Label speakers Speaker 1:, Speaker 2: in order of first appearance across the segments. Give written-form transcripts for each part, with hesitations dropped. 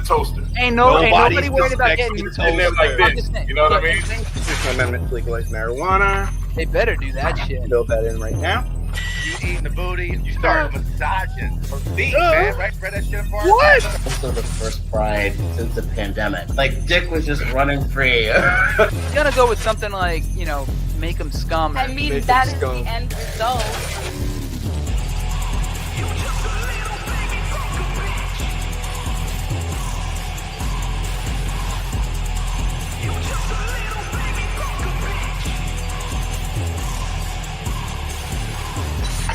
Speaker 1: toaster.
Speaker 2: Ain't nobody worried about getting
Speaker 1: in there like this. You know what I mean?
Speaker 3: Constitutional amendment to legalize marijuana.
Speaker 2: They better do that shit.
Speaker 3: Build that in right now.
Speaker 4: You eating the booty, you start massaging her feet, man, right? Spread that shit apart.
Speaker 3: What? Also the first pride since the pandemic. Like, dick was just running free.
Speaker 2: You gotta go with something like, make them scum.
Speaker 5: I mean, that is the end result.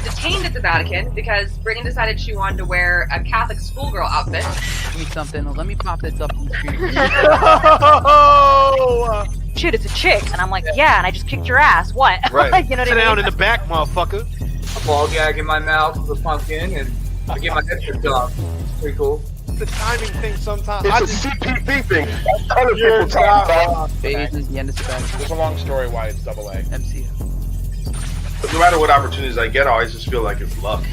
Speaker 6: Detained at the Vatican because Brittany decided she wanted to wear a Catholic schoolgirl outfit.
Speaker 2: Give me something. Let me pop this up on the screen.
Speaker 5: Shit, it's a chick. And I'm like, yeah, and I just kicked your ass. What?
Speaker 7: Right.
Speaker 5: You know what
Speaker 7: Sit
Speaker 5: I mean?
Speaker 7: down in the back, motherfucker.
Speaker 8: A ball gag in my mouth with a pumpkin, and I get my head ripped off. It's pretty cool.
Speaker 7: It's a timing thing sometimes.
Speaker 1: It's a CPP thing. Other people talk about.
Speaker 2: Phase is the end of spec.
Speaker 4: There's a long story why it's AA.
Speaker 2: MCU.
Speaker 1: No matter what opportunities I get, I always just feel like it's luck.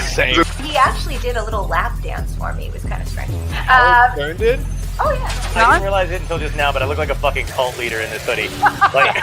Speaker 7: Same.
Speaker 5: He actually did a little lap dance for me. It was kind of strange.
Speaker 7: Karen did?
Speaker 5: Oh, yeah.
Speaker 9: I didn't realize it until just now, but I look like a fucking cult leader in this hoodie. Like,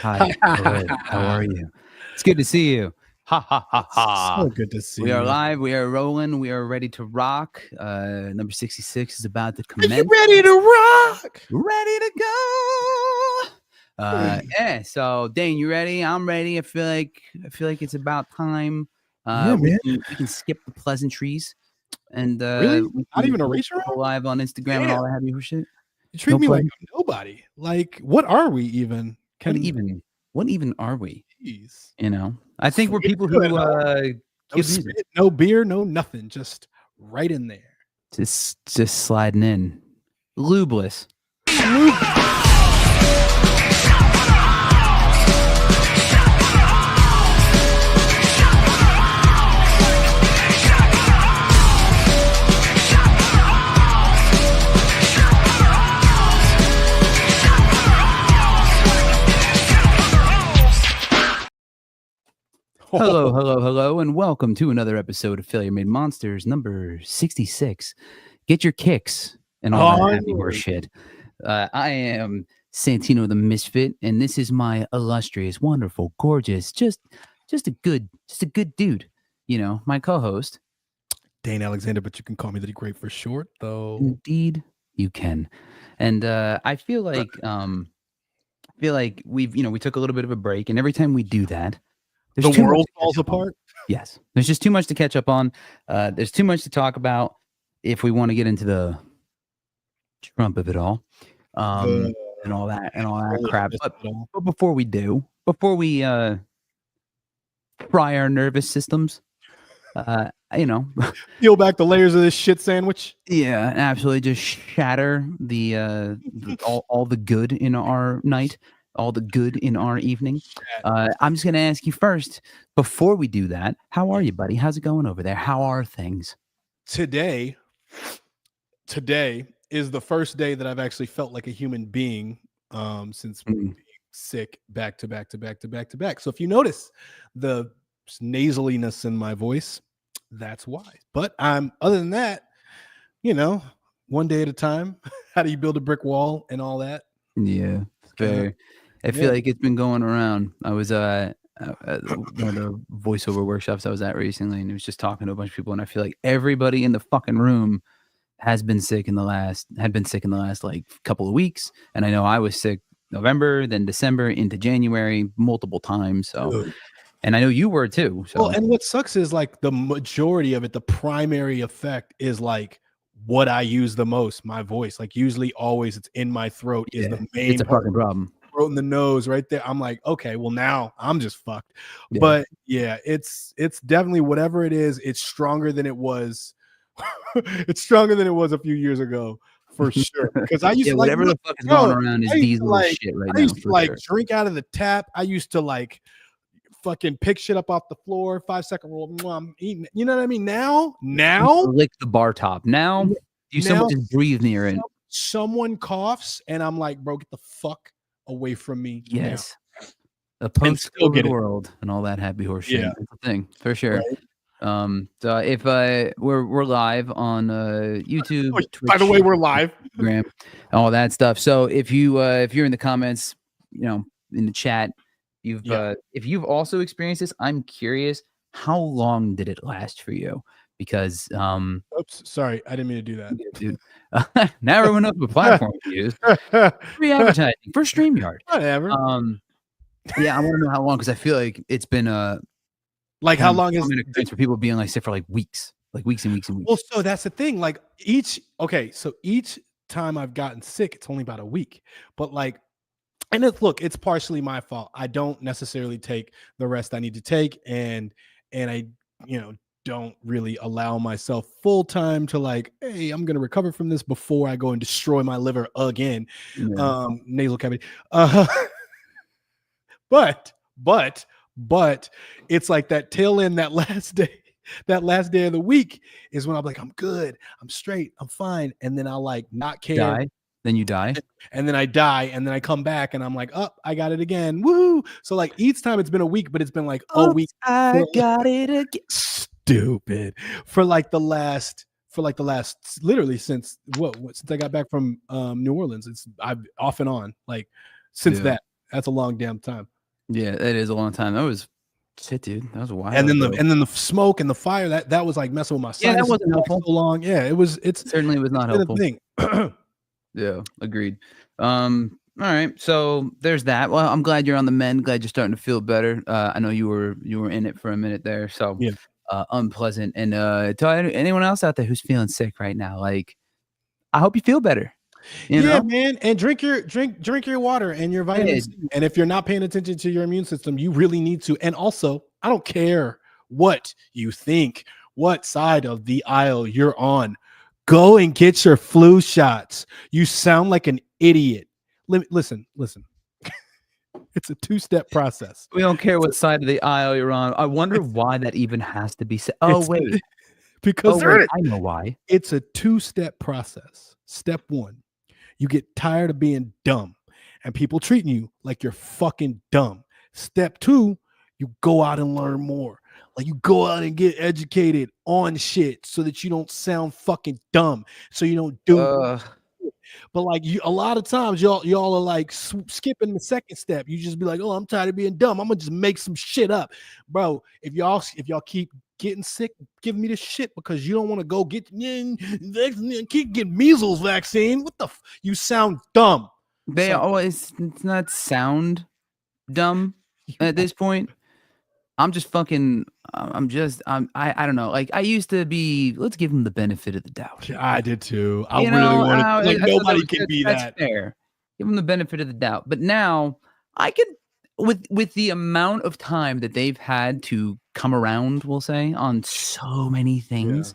Speaker 10: Hi. Good. How are you? It's good to see you. Ha ha ha ha.
Speaker 11: So good to see you.
Speaker 10: We are live. We are rolling. We are ready to rock. Number 66 is about to commence.
Speaker 11: Are you ready to rock?
Speaker 10: Ready to go. Yeah. So Dane, you ready? I'm ready. I feel like it's about time. We can skip the pleasantries and
Speaker 11: really? Not even a race around?
Speaker 10: Live on Instagram and all that happy shit.
Speaker 11: You treat me like I'm nobody. Like, what are we even?
Speaker 10: What even are we?
Speaker 11: Jeez.
Speaker 10: I think we're people who
Speaker 11: no spit, no beer, no nothing, just right in there.
Speaker 10: Just sliding in. Lubeless. Hello, and welcome to another episode of Failure Made Monsters, number 66. Get your kicks and all that happy horse shit. I am Santino the Misfit, and this is my illustrious, wonderful, gorgeous, just a good dude. My co-host,
Speaker 11: Dane Alexander, but you can call me the Great for short, though.
Speaker 10: Indeed, you can. And I feel like we took a little bit of a break, and every time we do that,
Speaker 11: the world falls apart.
Speaker 10: Yes. There's just too much to catch up on. There's too much to talk about if we want to get into the Trump of it all. And all that crap. But before we fry our nervous systems,
Speaker 11: peel back the layers of this shit sandwich.
Speaker 10: Yeah, absolutely. Just shatter the all the good in our night. All the good in our evening. I'm just going to ask you first, before we do that, how are you, buddy? How's it going over there? How are things?
Speaker 11: Today is the first day that I've actually felt like a human being since being sick back to back. So if you notice the nasaliness in my voice, that's why. But other than that, one day at a time. How do you build a brick wall and all that?
Speaker 10: Yeah, fair. I feel like it's been going around. I was at one of the voiceover workshops I was at recently, and it was just talking to a bunch of people, and I feel like everybody in the fucking room had been sick in the last like couple of weeks. And I know I was sick November, then December into January multiple times. So and I know you were too. So
Speaker 11: well, and what sucks is like the majority of it, the primary effect is like what I use the most, my voice. Like usually always it's in my throat is the main
Speaker 10: it's a fucking problem.
Speaker 11: Throat in the nose right there. I'm like, okay, well now I'm just fucked. Yeah. But yeah, it's definitely whatever it is, it's stronger than it was. It's stronger than it was a few years ago for sure. Because I used
Speaker 10: Yeah,
Speaker 11: to like
Speaker 10: whatever the fuck is
Speaker 11: bro,
Speaker 10: going around is
Speaker 11: I used to,
Speaker 10: diesel
Speaker 11: like,
Speaker 10: shit right
Speaker 11: I
Speaker 10: now.
Speaker 11: used to
Speaker 10: for
Speaker 11: like
Speaker 10: sure.
Speaker 11: drink out of the tap. I used to like fucking pick shit up off the floor, 5-second rule. I'm eating it. You know what I mean? Now,
Speaker 10: lick the bar top. Now, you
Speaker 11: now
Speaker 10: someone just breathe near it.
Speaker 11: someone coughs, and I'm like, bro, get the fuck away from me.
Speaker 10: Yes. A
Speaker 11: And still get
Speaker 10: post-COVID
Speaker 11: it.
Speaker 10: world and all that happy horse shit.
Speaker 11: Yeah.
Speaker 10: That's the thing for sure.
Speaker 11: Right.
Speaker 10: So if we're live on YouTube,
Speaker 11: By the way,
Speaker 10: Twitch,
Speaker 11: we're live.
Speaker 10: Instagram, all that stuff. So if you're in the comments, in the chat, if you've also experienced this, I'm curious, how long did it last for you? Because
Speaker 11: Oops, sorry, I didn't mean to do that,
Speaker 10: dude. Now everyone knows what platform to use. Free advertising for StreamYard.
Speaker 11: Whatever.
Speaker 10: Yeah, I want to know how long, because I feel like it's been
Speaker 11: like how long is
Speaker 10: experience for people being like sick for like weeks and weeks and weeks.
Speaker 11: Well, so that's the thing. Like each time I've gotten sick, it's only about a week. But like, and it's partially my fault. I don't necessarily take the rest I need to take, and I don't really allow myself full time to like, hey, I'm gonna recover from this before I go and destroy my liver again. Nasal cavity. But it's like that tail end, that last day of the week is when I'm like, I'm good, I'm straight, I'm fine. And then I'll like not care.
Speaker 10: Then you die.
Speaker 11: And then I die. And then I come back and I'm like, oh, I got it again. Woo. So like each time it's been a week, but it's been like a week.
Speaker 10: I got it again.
Speaker 11: Stupid. For the last literally since since I got back from New Orleans. I've off and on like since that's a long damn time.
Speaker 10: Yeah, it is a long time. That was shit, dude. That was a while.
Speaker 11: And then the smoke and the fire that was like messing with my sinuses.
Speaker 10: Yeah, that wasn't helpful.
Speaker 11: So long. Yeah, it
Speaker 10: certainly was not helpful.
Speaker 11: Thing.
Speaker 10: Yeah, agreed. All right, so there's that. Well, I'm glad you're on the mend. Glad you're starting to feel better. I know you were in it for a minute there, so
Speaker 11: yeah.
Speaker 10: Unpleasant. And to anyone else out there who's feeling sick right now, like, I hope you feel better. You know?
Speaker 11: Man, and drink your water and your vitamins. And if you're not paying attention to your immune system, you really need to. And also, I don't care what you think, what side of the aisle you're on. Go and get your flu shots. You sound like an idiot. Listen. It's a 2-step process.
Speaker 10: We don't care what side of the aisle you're on. I wonder why that even has to be said. Oh, wait.
Speaker 11: Because
Speaker 10: I know why.
Speaker 11: It's a 2-step process. Step 1, you get tired of being dumb and people treating you like you're fucking dumb. Step 2, you go out and learn more. Like you go out and get educated on shit so that you don't sound fucking dumb. So you don't do But like a lot of times y'all are like skipping the second step. You just be like, oh, I'm tired of being dumb. I'm gonna just make some shit up. Bro, if y'all keep getting sick, giving me this shit because you don't want to go keep getting measles vaccine. What the you sound dumb.
Speaker 10: They always, it's not sound dumb at this point. I'm just fucking, I don't know. Like I used to be, let's give him the benefit of the doubt.
Speaker 11: I did too. I really wanted, like nobody can be that.
Speaker 10: Fair. Give him the benefit of the doubt. But now I could, with the amount of time that they've had to come around, we'll say, on so many things.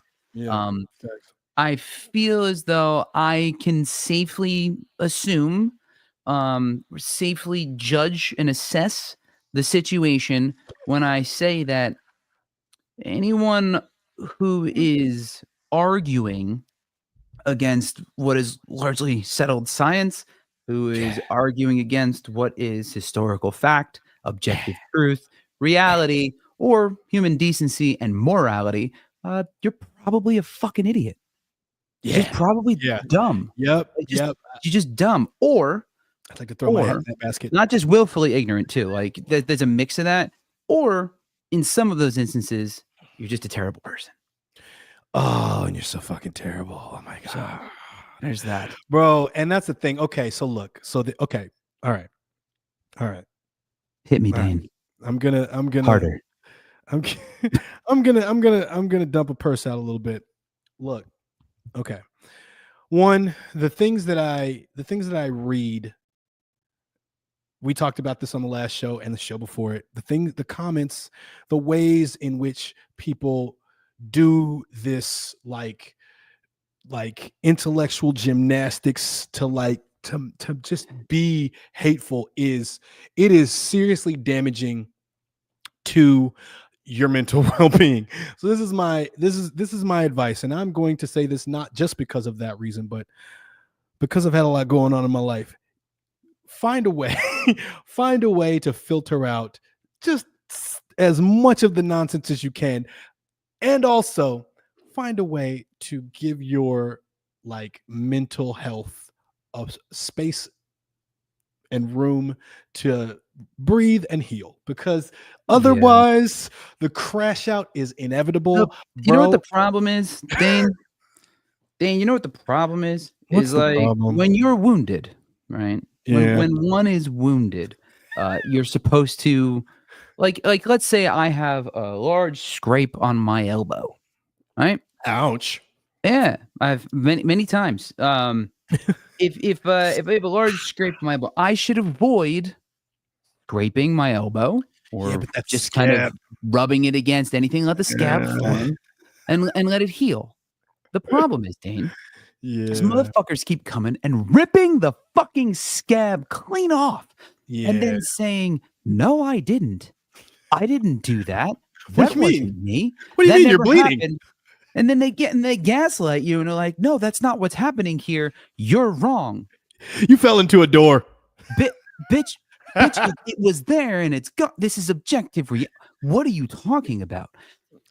Speaker 10: I feel as though I can safely assume, safely judge and assess the situation when I say that anyone who is arguing against what is largely settled science, who is arguing against what is historical fact, objective truth, reality, or human decency and morality, you're probably a fucking idiot. You're probably dumb.
Speaker 11: You're
Speaker 10: just dumb. Or
Speaker 11: I'd like to throw my head in that basket.
Speaker 10: Not just willfully ignorant too. Like there's a mix of that. Or in some of those instances, you're just a terrible person.
Speaker 11: Oh, and you're so fucking terrible. Oh my god.
Speaker 10: So, there's that,
Speaker 11: bro. And that's the thing. Okay, so look. All right.
Speaker 10: Hit me, Dane.
Speaker 11: I'm gonna
Speaker 10: harder.
Speaker 11: I'm gonna dump a purse out a little bit. Look. Okay. One, the things that I read, we talked about this on the last show and the show before it. The comments, the ways in which people do this, like like intellectual gymnastics to like to just be hateful is seriously damaging to your mental well-being. So this is my advice, and I'm going to say this not just because of that reason, but because I've had a lot going on in my life. Find a way to filter out just as much of the nonsense as you can, and also find a way to give your like mental health of space and room to breathe and heal, because otherwise the crash out is inevitable.
Speaker 10: Look, you know what the problem is, Dane? Dane, you know what the problem is?
Speaker 11: What's
Speaker 10: is
Speaker 11: the
Speaker 10: like
Speaker 11: problem?
Speaker 10: when you're wounded, right?
Speaker 11: Yeah.
Speaker 10: When one is wounded, you're supposed to like let's say I have a large scrape on my elbow, right?
Speaker 11: Ouch.
Speaker 10: Yeah, I've many times. If I have a large scrape on my elbow, I should avoid scraping my elbow or
Speaker 11: but that's
Speaker 10: just kind of rubbing it against anything. Let the scab form and let it heal. The problem is, Dane, these motherfuckers keep coming and ripping the fucking scab clean off, and then saying, "No, I didn't. I didn't do that.
Speaker 11: What
Speaker 10: That
Speaker 11: do you mean?
Speaker 10: wasn't me.
Speaker 11: What do you
Speaker 10: That
Speaker 11: mean you're
Speaker 10: never
Speaker 11: bleeding?"
Speaker 10: happened." And then they gaslight you and are like, "No, that's not what's happening here. You're wrong.
Speaker 11: You fell into a door.
Speaker 10: Bitch, it was there and it's got this is objective. What are you talking about?"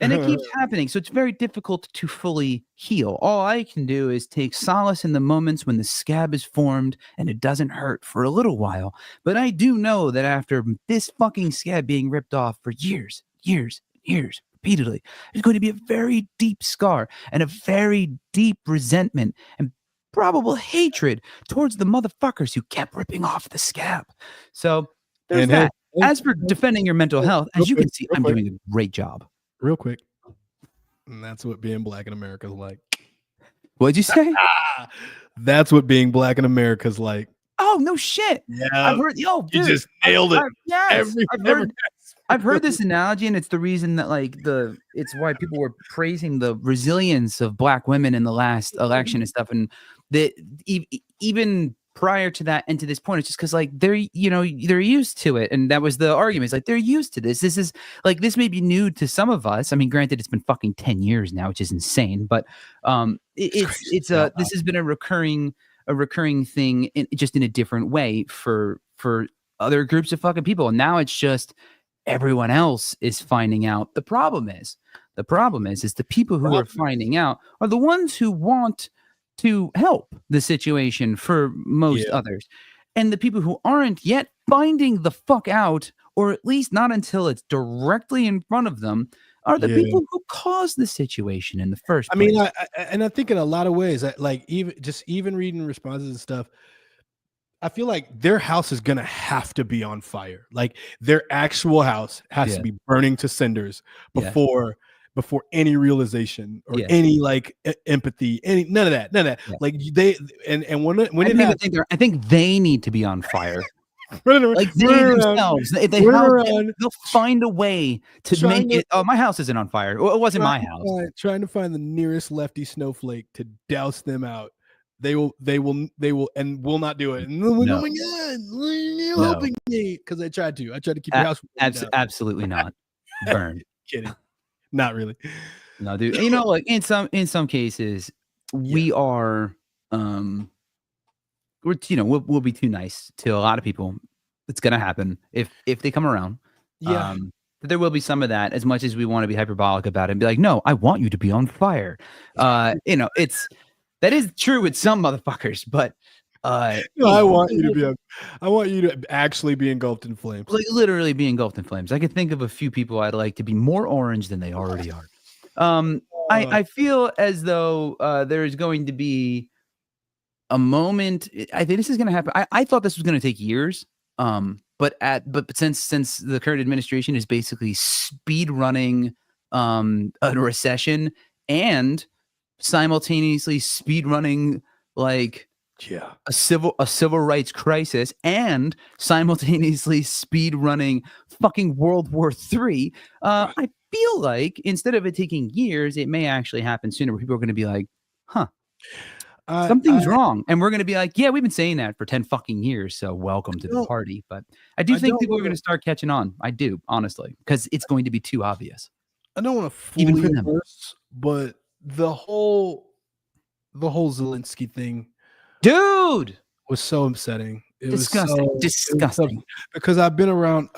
Speaker 10: And it keeps happening. So it's very difficult to fully heal. All I can do is take solace in the moments when the scab is formed and it doesn't hurt for a little while. But I do know that after this fucking scab being ripped off for years, repeatedly, there's going to be a very deep scar and a very deep resentment and probable hatred towards the motherfuckers who kept ripping off the scab. So there's that. As for defending your mental health, as you can see, I'm doing a great job.
Speaker 11: Real quick. And that's what being black in America is like.
Speaker 10: What'd you say?
Speaker 11: That's what being black in America is like.
Speaker 10: Oh, no shit.
Speaker 11: Yeah.
Speaker 10: I've heard,
Speaker 11: you just nailed it.
Speaker 10: I've heard this analogy, and it's the reason that it's why people were praising the resilience of black women in the last election and stuff. And even prior to that and to this point, it's just because they're used to it. And that was the argument. It's like they're used to this. This is this may be new to some of us. I mean, granted, it's been fucking 10 years now, which is insane. But this has been a recurring thing just in a different way for other groups of fucking people. And now it's just everyone else is finding out. The problem is the people who are finding out are the ones who want to help the situation for most others. And the people who aren't yet finding the fuck out, or at least not until it's directly in front of them, are the people who caused the situation in the first place.
Speaker 11: I mean, I think in a lot of ways, even reading responses and stuff, I feel like their house is gonna have to be on fire. Like their actual house has to be burning to cinders before any realization or any empathy, none of that.
Speaker 10: Yeah.
Speaker 11: Like they
Speaker 10: I think they need to be on fire. Like they themselves, they'll find a way to make it. Oh, my house isn't on fire. Well, it wasn't my house.
Speaker 11: Trying to find the nearest lefty snowflake to douse them out. They will, and will not do it. And they're like, oh my god, why are you helping me? Because I tried to keep your house.
Speaker 10: Absolutely not. Burn.
Speaker 11: Kidding. Not really.
Speaker 10: No, dude. You know, in some cases, we are we'll be too nice to a lot of people. It's gonna happen if they come around.
Speaker 11: Yeah.
Speaker 10: There will be some of that, as much as we want to be hyperbolic about it and be like, no, I want you to be on fire. That is true with some motherfuckers, but
Speaker 11: I want you to actually be engulfed in flames.
Speaker 10: Like literally be engulfed in flames. I can think of a few people I'd like to be more orange than they already are. I feel as though there's going to be a moment. I think this is going to happen. I thought this was going to take years. But since the current administration is basically speed running a recession and simultaneously speed running a civil rights crisis and simultaneously speed running fucking World War III, I feel like instead of it taking years, it may actually happen sooner, where people are going to be like, huh, Something's wrong, and we're going to be like, yeah, we've been saying that for 10 fucking years, so welcome to the party. But I do think people are going to start catching on. I do, honestly, because it's going to be too obvious.
Speaker 11: I don't want to
Speaker 10: Even
Speaker 11: fully
Speaker 10: for them.
Speaker 11: immerse, but the whole Zelensky thing,
Speaker 10: dude,
Speaker 11: was so upsetting. It
Speaker 10: disgusting.
Speaker 11: was
Speaker 10: Disgusting.
Speaker 11: Because I've been around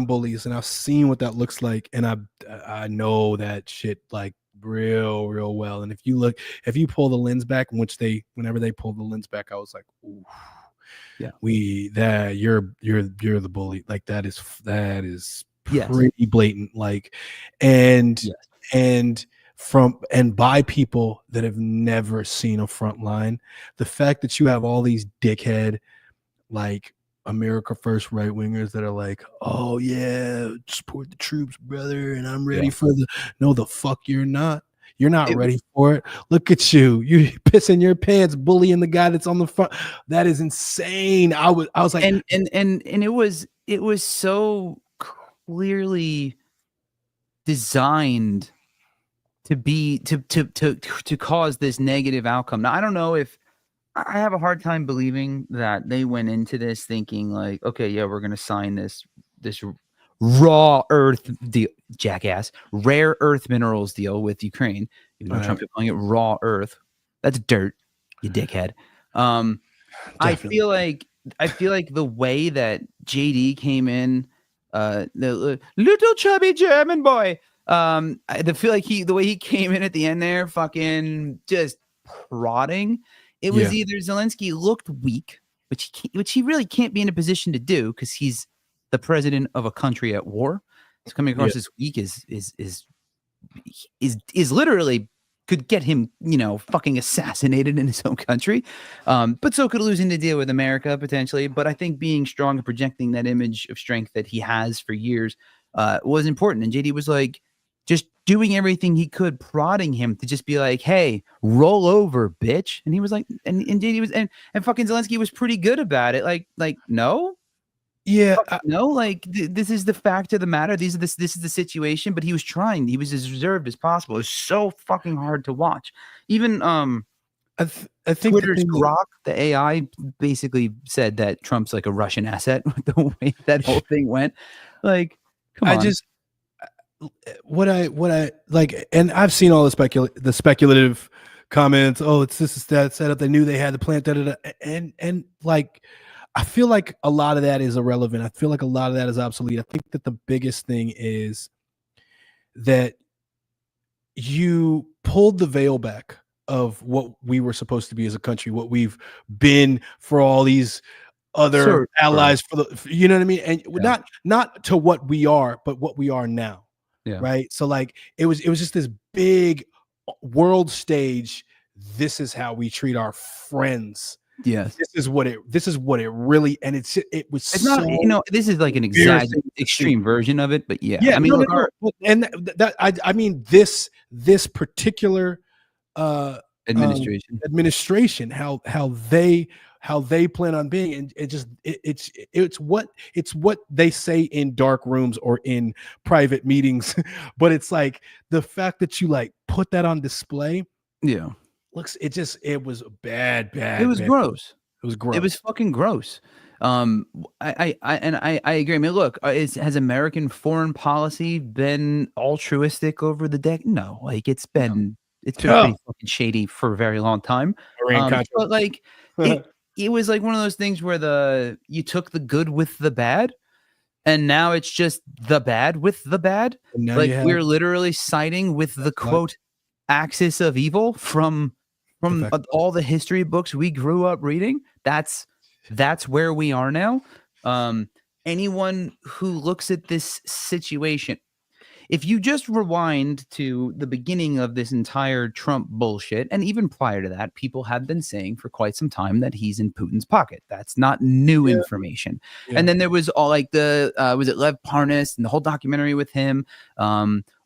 Speaker 11: bullies, and I've seen what that looks like, and I know that shit like real well. And if you pull the lens back, whenever they pulled the lens back, I was like, ooh,
Speaker 10: yeah,
Speaker 11: you're the bully. Like that is
Speaker 10: yes.
Speaker 11: pretty blatant. Like, and
Speaker 10: yes.
Speaker 11: and by people that have never seen a front line, the fact that you have all these dickhead like America First right wingers that are like, oh yeah, support the troops, brother, and I'm ready for the fuck you're not. You're not ready for it. Look at you. You pissing your pants, bullying the guy that's on the front. That is insane. I was like,
Speaker 10: and it was so clearly designed to be to cause this negative outcome. Now I don't know if I have a hard time believing that they went into this thinking like, okay, yeah, we're gonna sign this raw earth deal, jackass, rare earth minerals deal with Ukraine. Even though Trump is calling it raw earth, that's dirt, you dickhead. I feel like the way that JD came in, the little chubby German boy. I feel like the way he came in at the end there, fucking just prodding. It was either Zelensky looked weak, which he really can't be in a position to do because he's the president of a country at war. So coming across as weak is literally could get him, fucking assassinated in his own country. But so could losing the deal with America potentially. But I think being strong and projecting that image of strength that he has for years was important. And JD was like, just doing everything he could, prodding him to just be like, hey, roll over, bitch. And he was like, and JD was, and fucking Zelensky was pretty good about it. Like, no.
Speaker 11: Yeah.
Speaker 10: No, like this is the fact of the matter. This is the situation, but he was trying. He was as reserved as possible. It was so fucking hard to watch. Even
Speaker 11: I think
Speaker 10: Twitter's Grok, the AI, basically said that Trump's like a Russian asset with the way that whole thing went. Like, come on.
Speaker 11: What I like, and I've seen all the speculative comments. Oh, it's this is that setup. They knew they had the plant. And like, I feel like a lot of that is irrelevant. I feel like a lot of that is obsolete. I think that the biggest thing is that you pulled the veil back of what we were supposed to be as a country, what we've been for all these other allies for the, you know what I mean? And not to what we are, but what we are now.
Speaker 10: Yeah.
Speaker 11: Right. So like it was just this big world stage. This is how we treat our friends.
Speaker 10: Yes.
Speaker 11: This is what it really, and it's
Speaker 10: not, this is like an extreme version of it, but yeah. I mean,
Speaker 11: I mean this particular administration, how they plan on being, and it's what they say in dark rooms or in private meetings, but it's like the fact that you like put that on display.
Speaker 10: Yeah.
Speaker 11: It was bad.
Speaker 10: It was gross.
Speaker 11: It was gross.
Speaker 10: It was fucking gross. I agree. I mean, look, has American foreign policy been altruistic over the decade? No, like it's been pretty fucking shady for a very long time. But like it was like one of those things where you took the good with the bad, and now it's just the bad with the bad. Like we're literally siding with the quote axis of evil from all the history books we grew up reading. That's where we are now. Anyone who looks at this situation, if you just rewind to the beginning of this entire Trump bullshit, and even prior to that, people have been saying for quite some time that he's in Putin's pocket. That's not new information. And then there was all like was it Lev Parnas and the whole documentary with him,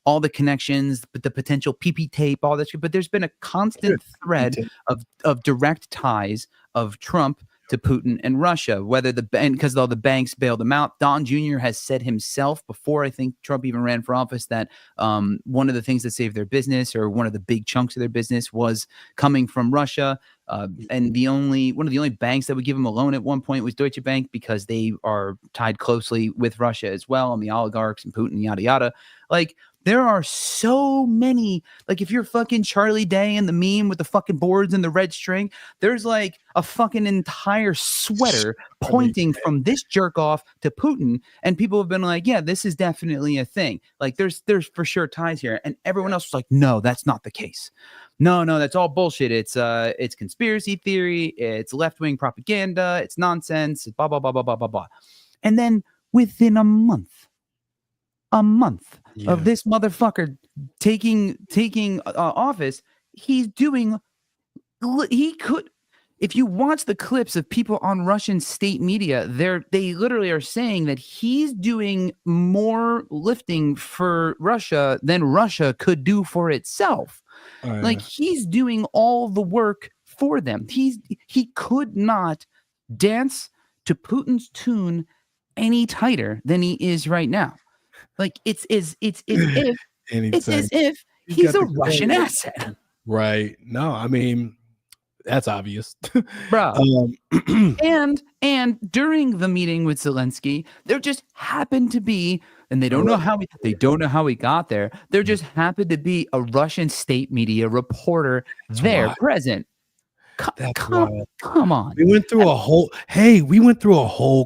Speaker 10: all the connections, but the potential PP tape, all that shit. But there's been a constant thread of direct ties of Trump to Putin and Russia, whether because all the banks bailed them out. Don Jr. has said himself before, I think Trump even ran for office, that one of the things that saved their business, or one of the big chunks of their business, was coming from Russia. And one of the only banks that would give them a loan at one point was Deutsche Bank, because they are tied closely with Russia as well, and the oligarchs and Putin, yada yada. Like, there are so many, like, if you're fucking Charlie Day and the meme with the fucking boards and the red string, there's like a fucking entire sweater pointing from this jerk off to Putin. And people have been like, yeah, this is definitely a thing. Like, there's for sure ties here. And everyone else was like, no, that's not the case. No, that's all bullshit. It's conspiracy theory. It's left-wing propaganda. It's nonsense. Blah, blah, blah, blah, blah, blah, blah. And then within a month of this motherfucker taking office, he could, if you watch the clips of people on Russian state media, they literally are saying that he's doing more lifting for Russia than Russia could do for itself. Like, he's doing all the work for them. He could not dance to Putin's tune any tighter than he is right now. Like, it's as if he's a Russian asset.
Speaker 11: Right. No, I mean, that's obvious.
Speaker 10: Bro. And during the meeting with Zelensky, there just happened to be, and they don't know how he got there. There just happened to be a Russian state media reporter present. Come on.
Speaker 11: We went through a whole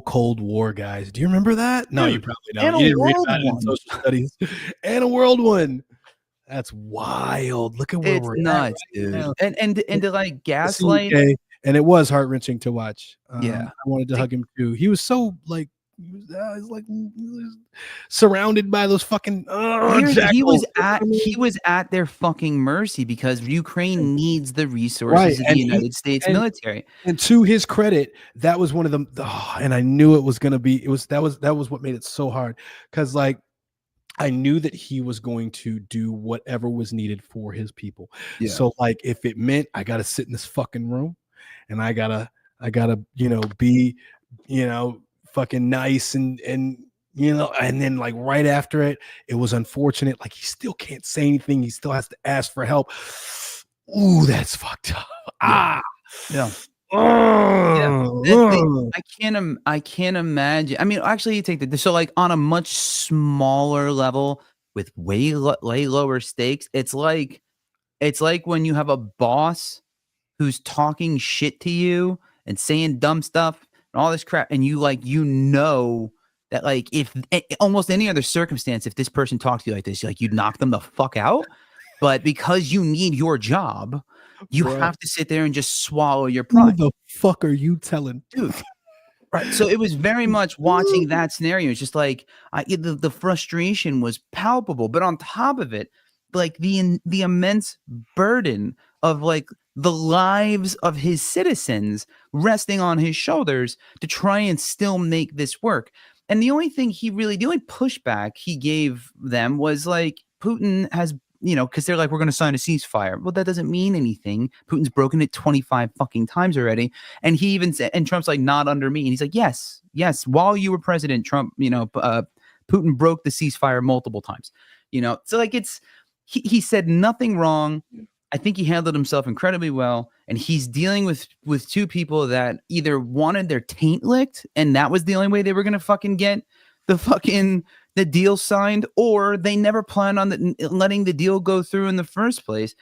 Speaker 11: Cold War, guys. Do you remember that? No, you probably don't. You didn't read about it in social studies. And a world one. That's wild. Look at where we're
Speaker 10: nuts,
Speaker 11: at,
Speaker 10: dude. And to like gaslight.
Speaker 11: And it was heart-wrenching to watch.
Speaker 10: Yeah.
Speaker 11: I wanted to hug him too. He was so like, he was surrounded by those fucking
Speaker 10: he was at their fucking mercy, because Ukraine needs the resources of the United States military.
Speaker 11: And to his credit, that was one of them. And I knew it was going to be. That was what made it so hard, because like, I knew that he was going to do whatever was needed for his people. Yeah. So like, if it meant I got to sit in this fucking room, and I gotta be fucking nice and and then like right after it was unfortunate, like he still can't say anything, he still has to ask for help. Ooh, that's fucked up. I
Speaker 10: can't imagine. I mean, actually, you take so like on a much smaller level with way lower stakes, it's like when you have a boss who's talking shit to you and saying dumb stuff and all this crap, and that like, if almost any other circumstance, if this person talks to you like this, you'd knock them the fuck out. But because you need your job, you have to sit there and just swallow your pride.
Speaker 11: Who the fuck are you telling,
Speaker 10: dude? Right. So it was very much watching that scenario. It's just like the frustration was palpable, but on top of it, like the immense burden of like the lives of his citizens resting on his shoulders to try and still make this work. And the only pushback he gave them was like, Putin has, because they're like, we're going to sign a ceasefire. Well, that doesn't mean anything. Putin's broken it 25 fucking times already. And he even said, and Trump's like, not under me. And he's like, yes. While you were president, Trump, Putin broke the ceasefire multiple times, so like he said nothing wrong. I think he handled himself incredibly well, and he's dealing with two people that either wanted their taint licked, and that was the only way they were gonna fucking get the deal signed, or they never planned on letting the deal go through in the first place,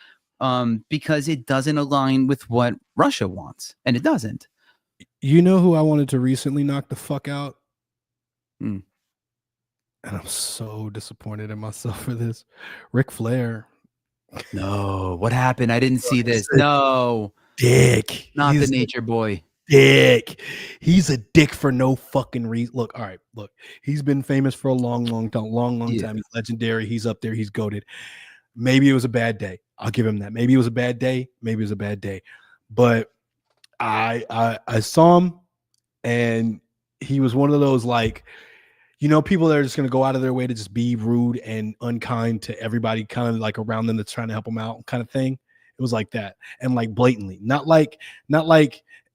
Speaker 10: because it doesn't align with what Russia wants, and it doesn't.
Speaker 11: You know who I wanted to recently knock the fuck out?
Speaker 10: And
Speaker 11: I'm so disappointed in myself for this. Ric Flair.
Speaker 10: No, what happened? I didn't see this. No,
Speaker 11: dick.
Speaker 10: Not the nature boy.
Speaker 11: Dick. He's a dick for no fucking reason. Look, all right. Look, he's been famous for a long time. He's legendary. He's up there. He's goated. Maybe it was a bad day. I'll give him that. Maybe it was a bad day. But I saw him, and he was one of those, like, people that are just going to go out of their way to just be rude and unkind to everybody kind of like around them that's trying to help them out kind of thing. It was like that. And like blatantly, not like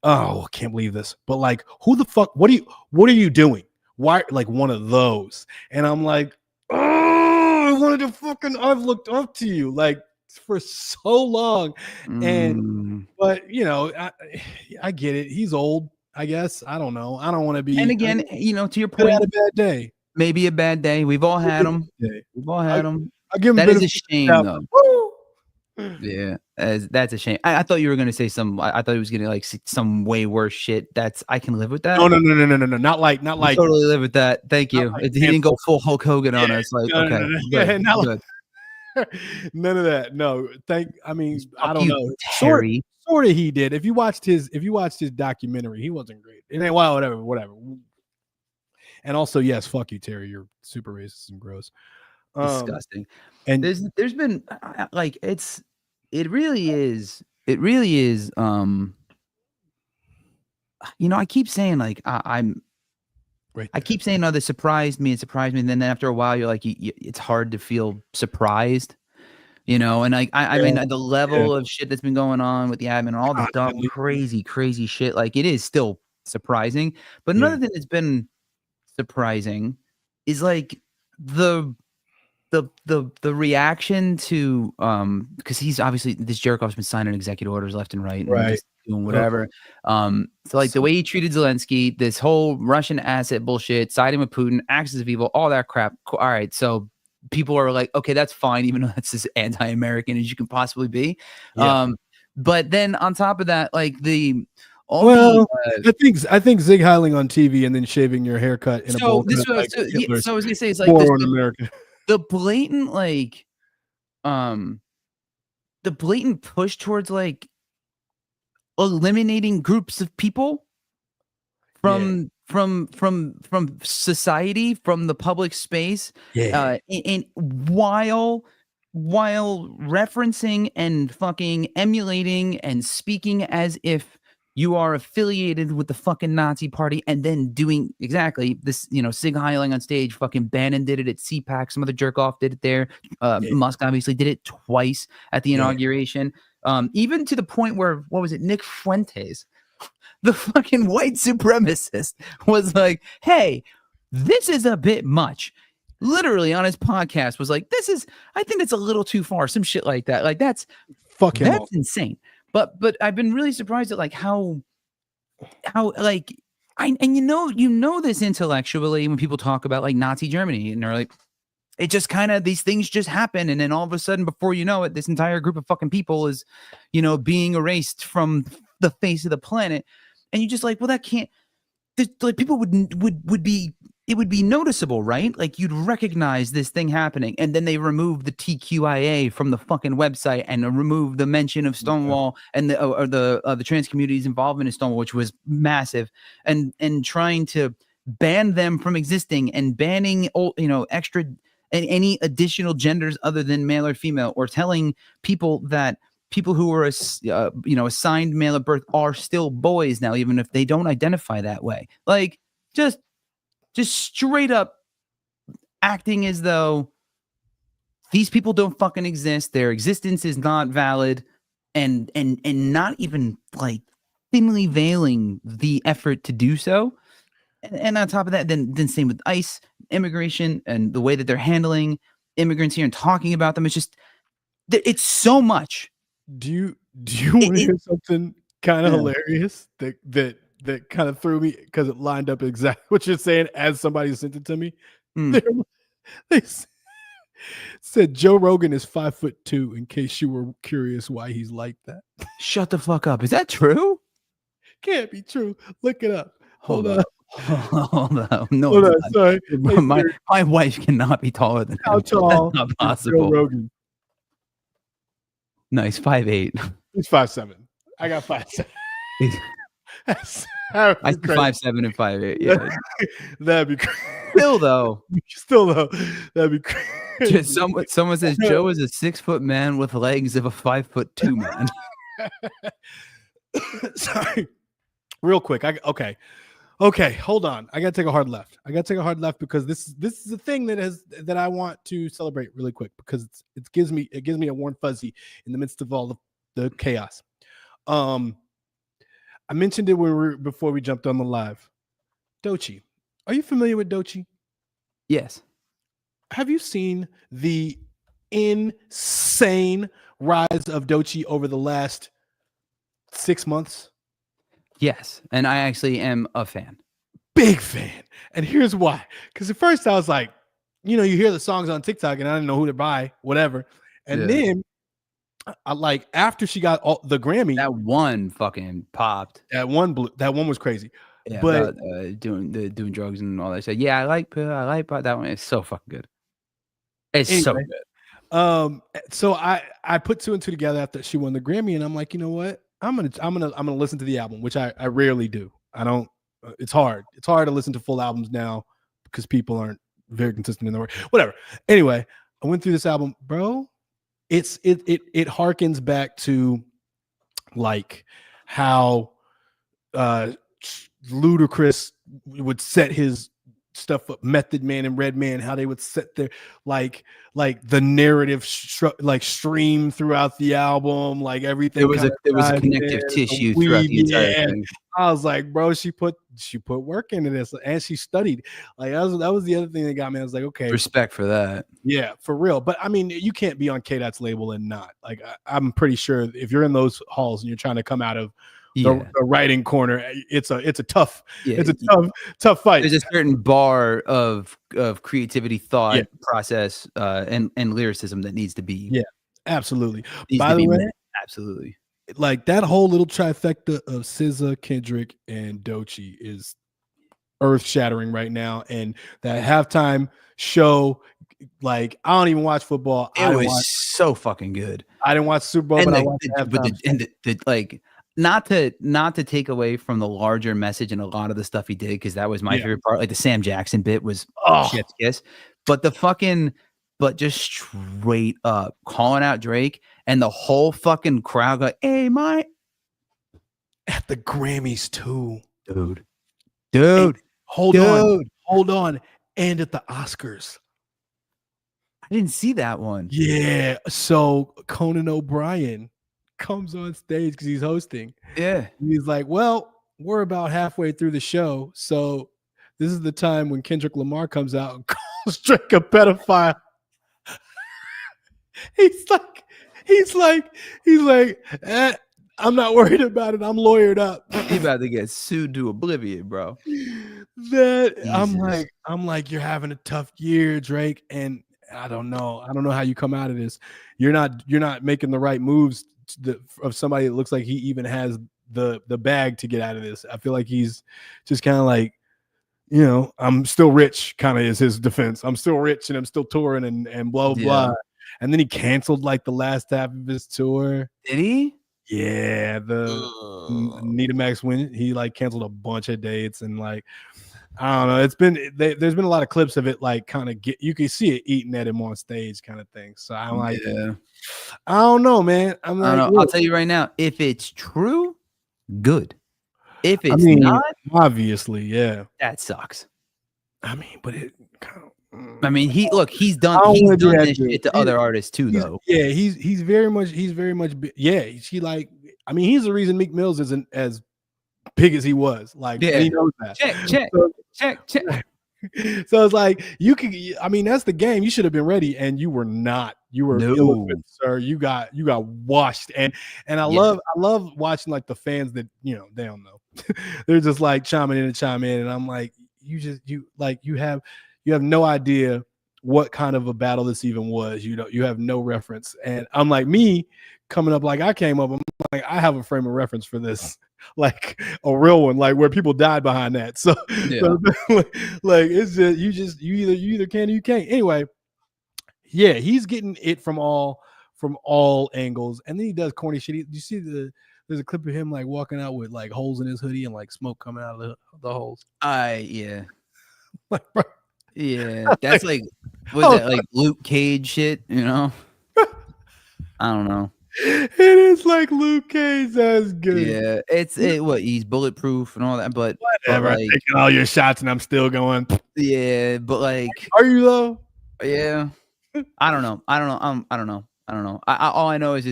Speaker 11: oh, I can't believe this. But like, who the fuck? What are you doing? Why? Like one of those. And I'm like, oh, I wanted to fucking. I've looked up to you like for so long, and but you know, I get it. He's old. I guess I don't know. I don't want to be.
Speaker 10: And again, you know, to your
Speaker 11: Could have
Speaker 10: point,
Speaker 11: had a bad day.
Speaker 10: maybe a bad day. We've all had them. We've all had them.
Speaker 11: I give him
Speaker 10: That is a shame,
Speaker 11: out.
Speaker 10: though.
Speaker 11: Woo!
Speaker 10: Yeah, that's a shame. I thought you were gonna say some. I thought he was gonna like some way worse shit. I can live with that.
Speaker 11: No. Not like.
Speaker 10: I totally live with that. Thank you.
Speaker 11: Like
Speaker 10: He didn't go full Hulk Hogan on us. Like,
Speaker 11: no,
Speaker 10: okay,
Speaker 11: no.
Speaker 10: good,
Speaker 11: Yeah, not
Speaker 10: good.
Speaker 11: None of that. No, I mean, I don't
Speaker 10: you,
Speaker 11: know.
Speaker 10: Terry.
Speaker 11: Sort of he did. If you watched his documentary, he wasn't great. And then, well, whatever. And also, yes, fuck you, Terry. You're super racist and gross.
Speaker 10: Disgusting.
Speaker 11: And
Speaker 10: there's been like it really is you know, I keep saying like I'm
Speaker 11: right
Speaker 10: I keep saying, oh, this surprised me, and then after a while you're like it's hard to feel surprised, you know. And like I mean the level of shit that's been going on with the admin and all this dumb crazy shit, like it is still surprising. But another thing that's been surprising is like the reaction to because he's obviously, this Jericho's been signing executive orders left and right and just doing whatever. So like the way he treated Zelensky, this whole Russian asset bullshit, siding with Putin, axis of evil, all that crap. All right, so people are like, okay, that's fine, even though that's as anti-American as you can possibly be. But then on top of that, like
Speaker 11: I think Zig Heiling on TV and then shaving your haircut in a bowl cut.
Speaker 10: So I was gonna say, it's like
Speaker 11: American.
Speaker 10: The blatant the blatant push towards like eliminating groups of people from society, from the public space, and while referencing and fucking emulating and speaking as if you are affiliated with the fucking Nazi party, and then doing exactly this, you know, Sig Heiling on stage, fucking Bannon did it at CPAC, some other jerk off did it there. Musk obviously did it twice at the inauguration. Even to the point where, what was it, Nick Fuentes, the fucking white supremacist, was like, hey, this is a bit much. Literally on his podcast was like, I think that's a little too far. Some shit like that. Like that's insane. But I've been really surprised at like how like you know this intellectually when people talk about like Nazi Germany, and they're like, it just kind of, these things just happen, and then all of a sudden, before you know it, this entire group of fucking people is, you know, being erased from the face of the planet. And you just like, well, that can't, like people would be, it would be noticeable, right? Like you'd recognize this thing happening, and then they remove the TQIA from the fucking website and remove the mention of Stonewall and the trans community's involvement in Stonewall, which was massive, and trying to ban them from existing, and banning, you know, extra and any additional genders other than male or female, or telling people that people who are you know, assigned male at birth are still boys now, even if they don't identify that way. Like just straight up acting as though these people don't fucking exist, their existence is not valid, and not even like thinly veiling the effort to do so. And on top of that, then same with ICE, immigration, and the way that they're handling immigrants here and talking about them. It's just, it's so much.
Speaker 11: Do you want to hear something kind of hilarious that kind of threw me, because it lined up exactly what you're saying as somebody sent it to me? They said Joe Rogan is 5'2", in case you were curious why he's like that.
Speaker 10: Shut the fuck up. Is that true?
Speaker 11: Can't be true. Look it up. Hold on.
Speaker 10: No,
Speaker 11: hold on. Sorry.
Speaker 10: My wife cannot be taller than
Speaker 11: how
Speaker 10: him.
Speaker 11: tall?
Speaker 10: That's not possible.
Speaker 11: Joe Rogan.
Speaker 10: No, he's 5'8".
Speaker 11: He's 5'7". I got 5'7".
Speaker 10: I said 5'7" and 5'8". Yeah,
Speaker 11: that'd be crazy.
Speaker 10: Still though,
Speaker 11: that'd be crazy.
Speaker 10: Someone says Joe is a 6-foot man with legs of a 5'2" man.
Speaker 11: Sorry, real quick. Okay, hold on. I gotta take a hard left. Because this is a thing that I want to celebrate really quick, because it gives me a warm fuzzy in the midst of all the chaos. I I mentioned it before we jumped on the live. DOGE. Are you familiar with DOGE?
Speaker 10: Yes.
Speaker 11: Have you seen the insane rise of DOGE over the last 6 months?
Speaker 10: Yes. And I actually am a fan.
Speaker 11: Big fan. And here's why. Because at first I was like, you hear the songs on TikTok and I didn't know who to buy, whatever. And then I like after she got the Grammy,
Speaker 10: that one fucking popped.
Speaker 11: That one was crazy.
Speaker 10: Yeah,
Speaker 11: but
Speaker 10: about, doing drugs and all that. So yeah, I like that one. It's so fucking good. It's so good.
Speaker 11: So I put 2 and 2 together after she won the Grammy, and I'm like, you know what? I'm gonna listen to the album, which I rarely do. I don't. It's hard. It's hard to listen to full albums now because people aren't very consistent in their work. Whatever. Anyway, I went through this album, bro. It harkens back to like how Ludacris would set his stuff up, Method Man and Redman, how they would set their like the narrative stream throughout the album, like everything.
Speaker 10: It was a connective tissue throughout the entire thing.
Speaker 11: I was like, bro, she put work into this, and she studied. Like that was the other thing that got me. I was like, okay,
Speaker 10: respect for that. Yeah,
Speaker 11: for real. But I mean, you can't be on K-Dot's label and not. Like I'm pretty sure if you're in those halls and you're trying to come out of the writing corner, it's a tough fight.
Speaker 10: There's a certain bar of creativity, thought process, and lyricism that needs to be.
Speaker 11: Yeah, absolutely. By the way,
Speaker 10: absolutely.
Speaker 11: Like that whole little trifecta of SZA, Kendrick, and DOGE is earth-shattering right now. And that halftime show, like I don't even watch football.
Speaker 10: It was so fucking good.
Speaker 11: I didn't watch Super Bowl,
Speaker 10: and
Speaker 11: but I watched halftime.
Speaker 10: Like not to take away from the larger message and a lot of the stuff he did, because that was my favorite part. Like the Sam Jackson bit was chef's kiss, but just straight up calling out Drake and the whole fucking crowd go, "Hey,
Speaker 11: at the Grammys too,
Speaker 10: dude.
Speaker 11: And hold on, and at the Oscars."
Speaker 10: I didn't see that one.
Speaker 11: Yeah, so Conan O'Brien comes on stage because he's hosting.
Speaker 10: Yeah,
Speaker 11: he's like, "Well, we're about halfway through the show, so this is the time when Kendrick Lamar comes out and calls Drake a pedophile." He's like, I'm not worried about it. I'm lawyered up.
Speaker 10: He about to get sued to oblivion, bro.
Speaker 11: I'm like, you're having a tough year, Drake, and I don't know how you come out of this. You're not making the right moves of somebody that looks like he even has the bag to get out of this. I feel like he's just kind of like, I'm still rich, kind of is his defense. I'm still rich and I'm still touring and blah blah. And then he canceled like the last half of his tour.
Speaker 10: Did he?
Speaker 11: Yeah, the Nita Max win. He like canceled a bunch of dates and like I don't know. There's been a lot of clips of it, like kind of you can see it eating at him on stage, kind of thing. So I'm like, I don't know, man. I don't know.
Speaker 10: I'll tell you right now, if it's true, good. If it's not,
Speaker 11: obviously,
Speaker 10: that sucks.
Speaker 11: I mean, but it kind of.
Speaker 10: he's done this shit to other artists too, though.
Speaker 11: Yeah, he's very much. She like. I mean, he's the reason Meek Mills isn't as big as he was. Like, he knows that. Check. So it's like you can. I mean, that's the game. You should have been ready, and you were not. You were ill-equipped, sir. You got washed, and I love watching like the fans that they don't know. They're just like chiming in, and I'm like, you have no idea what kind of a battle this even was. You have no reference. And I'm like, me coming up, like I came up, I'm like, I have a frame of reference for this, like a real one, like where people died behind that. So, like it's just you either can or you can't. Anyway, yeah, he's getting it from all angles, and then he does corny shit. You see there's a clip of him like walking out with like holes in his hoodie and like smoke coming out of the holes.
Speaker 10: Yeah.
Speaker 11: Like, bro.
Speaker 10: Yeah, that's like, what's that, like Luke Cage shit, I don't know.
Speaker 11: It is like Luke Cage. That's good.
Speaker 10: Yeah, he's bulletproof and all that, but
Speaker 11: whatever. I'm taking all your shots and I'm still going.
Speaker 10: Yeah, but like,
Speaker 11: are you though?
Speaker 10: Yeah, I don't know. I don't know. All I know is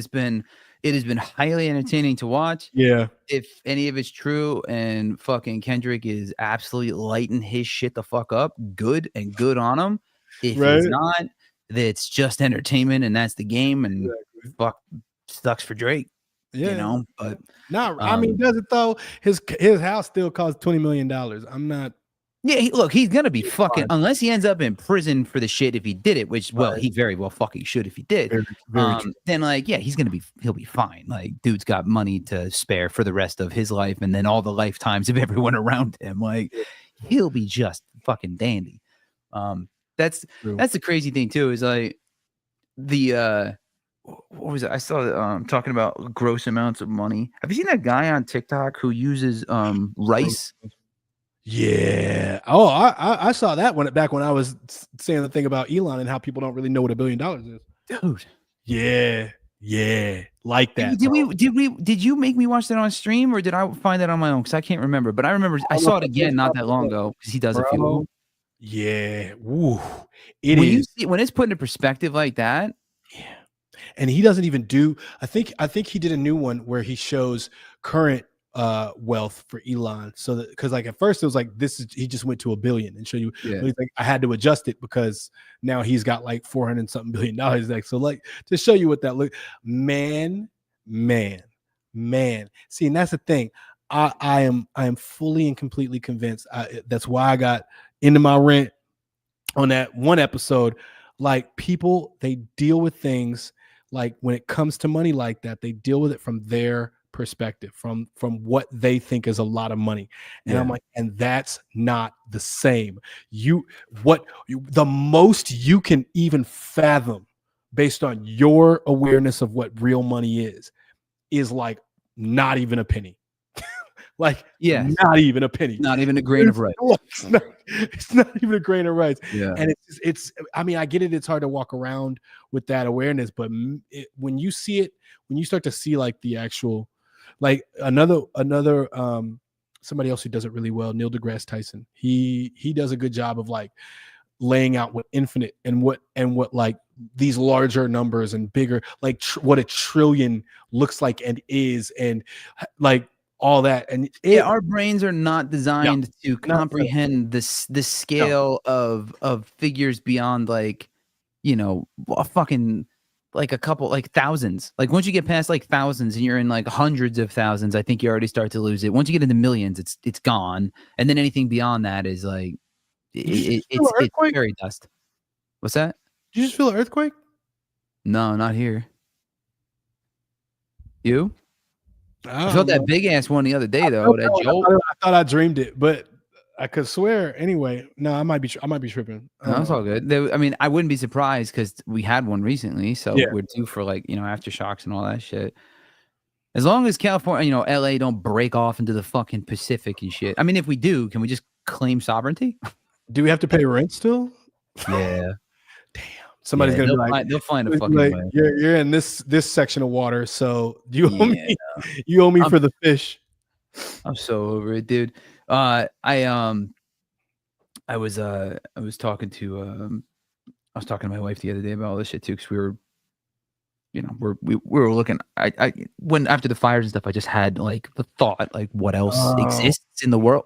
Speaker 10: It has been highly entertaining to watch.
Speaker 11: Yeah.
Speaker 10: If any of it's true and fucking Kendrick is absolutely lighting his shit the fuck up, good and good on him. If he's not, it's just entertainment and that's the game. And fuck, sucks for Drake.
Speaker 11: Yeah.
Speaker 10: You know, but
Speaker 11: I mean, does it though? His house still costs $20 million. I'm not.
Speaker 10: Yeah, look, he's gonna be fucking unless he ends up in prison for the shit if he did it, which he very well fucking should if he did. Then like, yeah, he'll be fine. Like, dude's got money to spare for the rest of his life, and then all the lifetimes of everyone around him. Like, he'll be just fucking dandy. That's the crazy thing too. Is like the what was it? I saw talking about gross amounts of money. Have you seen that guy on TikTok who uses rice?
Speaker 11: Yeah. Oh, I saw that one back when I was saying the thing about Elon and how people don't really know what $1 billion is.
Speaker 10: Dude.
Speaker 11: Yeah. Like that.
Speaker 10: Did you make me watch that on stream or did I find that on my own? Because I can't remember. But I remember I saw it again not that long ago because he does a few.
Speaker 11: Yeah. Woo.
Speaker 10: When it's put into perspective like that.
Speaker 11: Yeah. And he doesn't even do. I think he did a new one where he shows current wealth for Elon. So that because like at first it was like he just went to $1 billion and show you. He's like, I had to adjust it because now he's got like $400 something billion next. So like to show you what that look, man. See, and that's the thing. I am fully and completely convinced. That's why I got into my rant on that one episode. Like people, they deal with things like when it comes to money like that, they deal with it from their perspective, from what they think is a lot of money. And I'm like, and that's not the same. The most you can even fathom based on your awareness of what real money is like not even a penny. Like, not even a penny,
Speaker 10: not even a grain of rice.
Speaker 11: It's not even a grain of rice.
Speaker 10: Yeah.
Speaker 11: And it's, I mean, I get it. It's hard to walk around with that awareness, but when you see it, when you start to see like the actual, like another somebody else who does it really well, Neil deGrasse Tyson, he does a good job of like laying out what infinite and what like these larger numbers and bigger, like what a trillion looks like and is, and like all that. And
Speaker 10: our brains are not designed to comprehend this scale of figures beyond like, you know, a fucking like a couple, like thousands. Like once you get past like thousands and you're in like hundreds of thousands, I think you already start to lose it. Once you get into millions, it's gone. And then anything beyond that is like it's fairy dust. What's that?
Speaker 11: Did you just feel an earthquake?
Speaker 10: No, not here. You? I felt
Speaker 11: know.
Speaker 10: that big ass one the other day though. That jolt.
Speaker 11: I thought I dreamed it, but I could swear anyway. No, I might be tripping.
Speaker 10: No, that's all good. I mean, I wouldn't be surprised because we had one recently, so we're due for like, you know, aftershocks and all that shit. As long as California, you know, LA don't break off into the fucking Pacific and shit. I mean, if we do, can we just claim sovereignty?
Speaker 11: Do we have to pay rent still?
Speaker 10: Yeah.
Speaker 11: Damn. Somebody's gonna be like,
Speaker 10: they'll find a fucking
Speaker 11: like,
Speaker 10: way.
Speaker 11: You're in this section of water, so you owe me. You owe me for the fish.
Speaker 10: I'm so over it, dude. I was talking to my wife the other day about all this shit too, because we were, you know, we were looking. I when after the fires and stuff, I just had like the thought, like, what else exists in the world?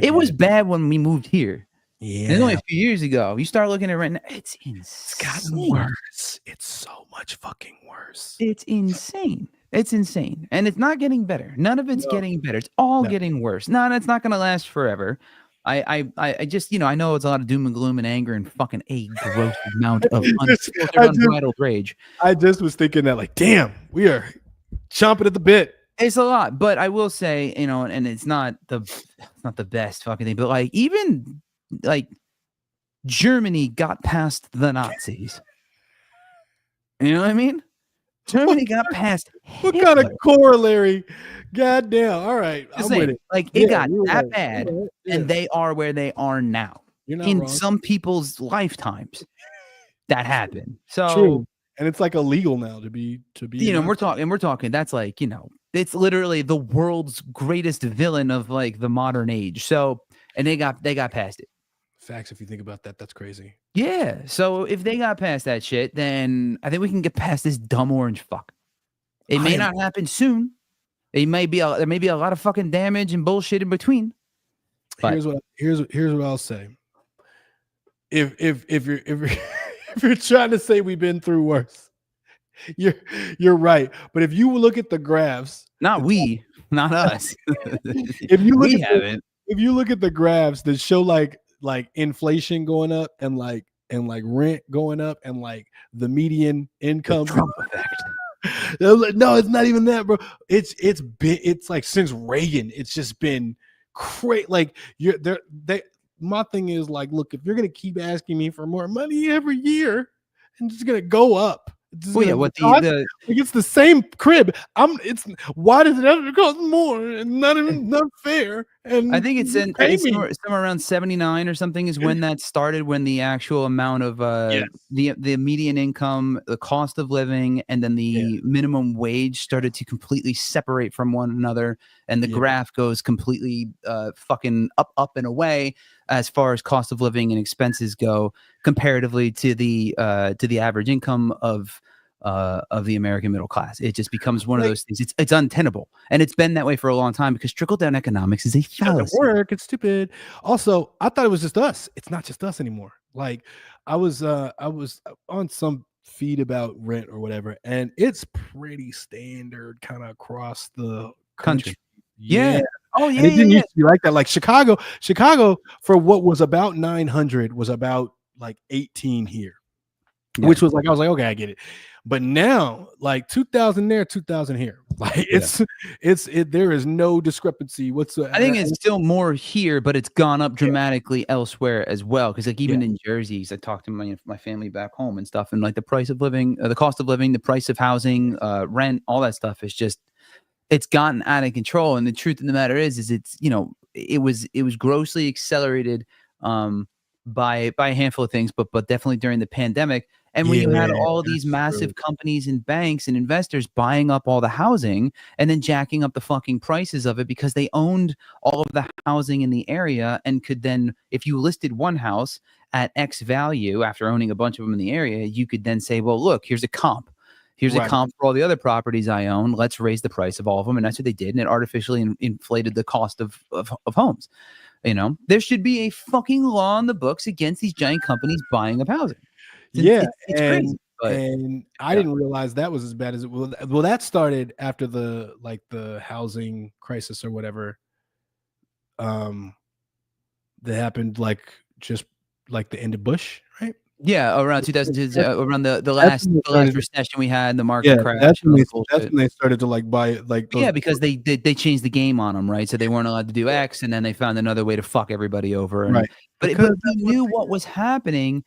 Speaker 10: It was bad when we moved here.
Speaker 11: Yeah,
Speaker 10: and only a few years ago. You start looking at it right now, it's insane.
Speaker 11: It's gotten worse. It's so much fucking worse.
Speaker 10: It's insane. It's insane, and it's not getting better. None of it's getting better. It's all getting worse. No, it's not going to last forever. I just, you know, I know it's a lot of doom and gloom and anger and fucking a gross amount of unbridled rage.
Speaker 11: I just was thinking that, like, damn, we are chomping at the bit.
Speaker 10: It's a lot, but I will say, you know, and it's not the best fucking thing, but like even like Germany got past the Nazis. You know what I mean? Germany got past
Speaker 11: what kind of corollary? Goddamn. All right. I'm with it.
Speaker 10: Like it got that bad, and they are where they are now. In
Speaker 11: wrong.
Speaker 10: Some people's lifetimes that happened. So
Speaker 11: true. And it's like illegal now to be
Speaker 10: you know, we're talking that's like, you know, it's literally the world's greatest villain of like the modern age. So and they got past it.
Speaker 11: Facts, if you think about that, that's crazy.
Speaker 10: Yeah. So if they got past that shit, then I think we can get past this dumb orange fuck. It may not happen soon. It may be there may be a lot of fucking damage and bullshit in between. But
Speaker 11: Here's what I'll say. If you're if you're trying to say we've been through worse, you're right. But if you look at the graphs,
Speaker 10: not us.
Speaker 11: If you look
Speaker 10: haven't.
Speaker 11: If you look at the graphs that show like inflation going up and like rent going up and like the median income
Speaker 10: Trump effect.
Speaker 11: No, it's not even that, bro. It's like since Reagan, it's just been crazy. Like my thing is like, look, if you're gonna keep asking me for more money every year, and it's gonna go up. It's the same crib. Why does it have to cost more? And not fair. And
Speaker 10: I think it's somewhere around 79 or something is when that started, when the actual amount of the median income, the cost of living, and then the minimum wage started to completely separate from one another, and the graph goes completely fucking up and away as far as cost of living and expenses go comparatively to the average income of the American middle class. It just becomes one of those things. It's untenable, and it's been that way for a long time because trickle down economics is a fallacy.
Speaker 11: It doesn't work. It's stupid. Also, I thought it was just us. It's not just us anymore. Like I was on some feed about rent or whatever, and it's pretty standard kind of across the country.
Speaker 10: Yeah. Oh yeah.
Speaker 11: And it didn't used to be like that. Like Chicago for what was about 900 was about like 18 here, which was like, I was like, okay, I get it. But now, like 2,000 there, 2,000 here. Like there is no discrepancy whatsoever.
Speaker 10: I think it's still more here, but it's gone up dramatically elsewhere as well. Because like even in Jersey, I talked to my family back home and stuff, and like the price of living, the cost of living, the price of housing, rent, all that stuff is just, it's gotten out of control. And the truth of the matter is it's, it was grossly accelerated by a handful of things, but definitely during the pandemic. And when you had all these massive companies and banks and investors buying up all the housing and then jacking up the fucking prices of it because they owned all of the housing in the area and could then, if you listed one house at X value after owning a bunch of them in the area, you could then say, well, look, here's a comp. Here's a comp for all the other properties I own. Let's raise the price of all of them. And that's what they did. And it artificially inflated the cost of homes. There should be a fucking law in the books against these giant companies buying up housing. It's crazy.
Speaker 11: And I didn't realize that was as bad as it was. Well, that started after the housing crisis or whatever. That happened just like the end of Bush, right?
Speaker 10: Yeah, around 2002, around the last recession we had, the market crash.
Speaker 11: That's when they started to buy
Speaker 10: because they changed the game on them, right? So they weren't allowed to do X, and then they found another way to fuck everybody over. And,
Speaker 11: right.
Speaker 10: But they knew what was happening.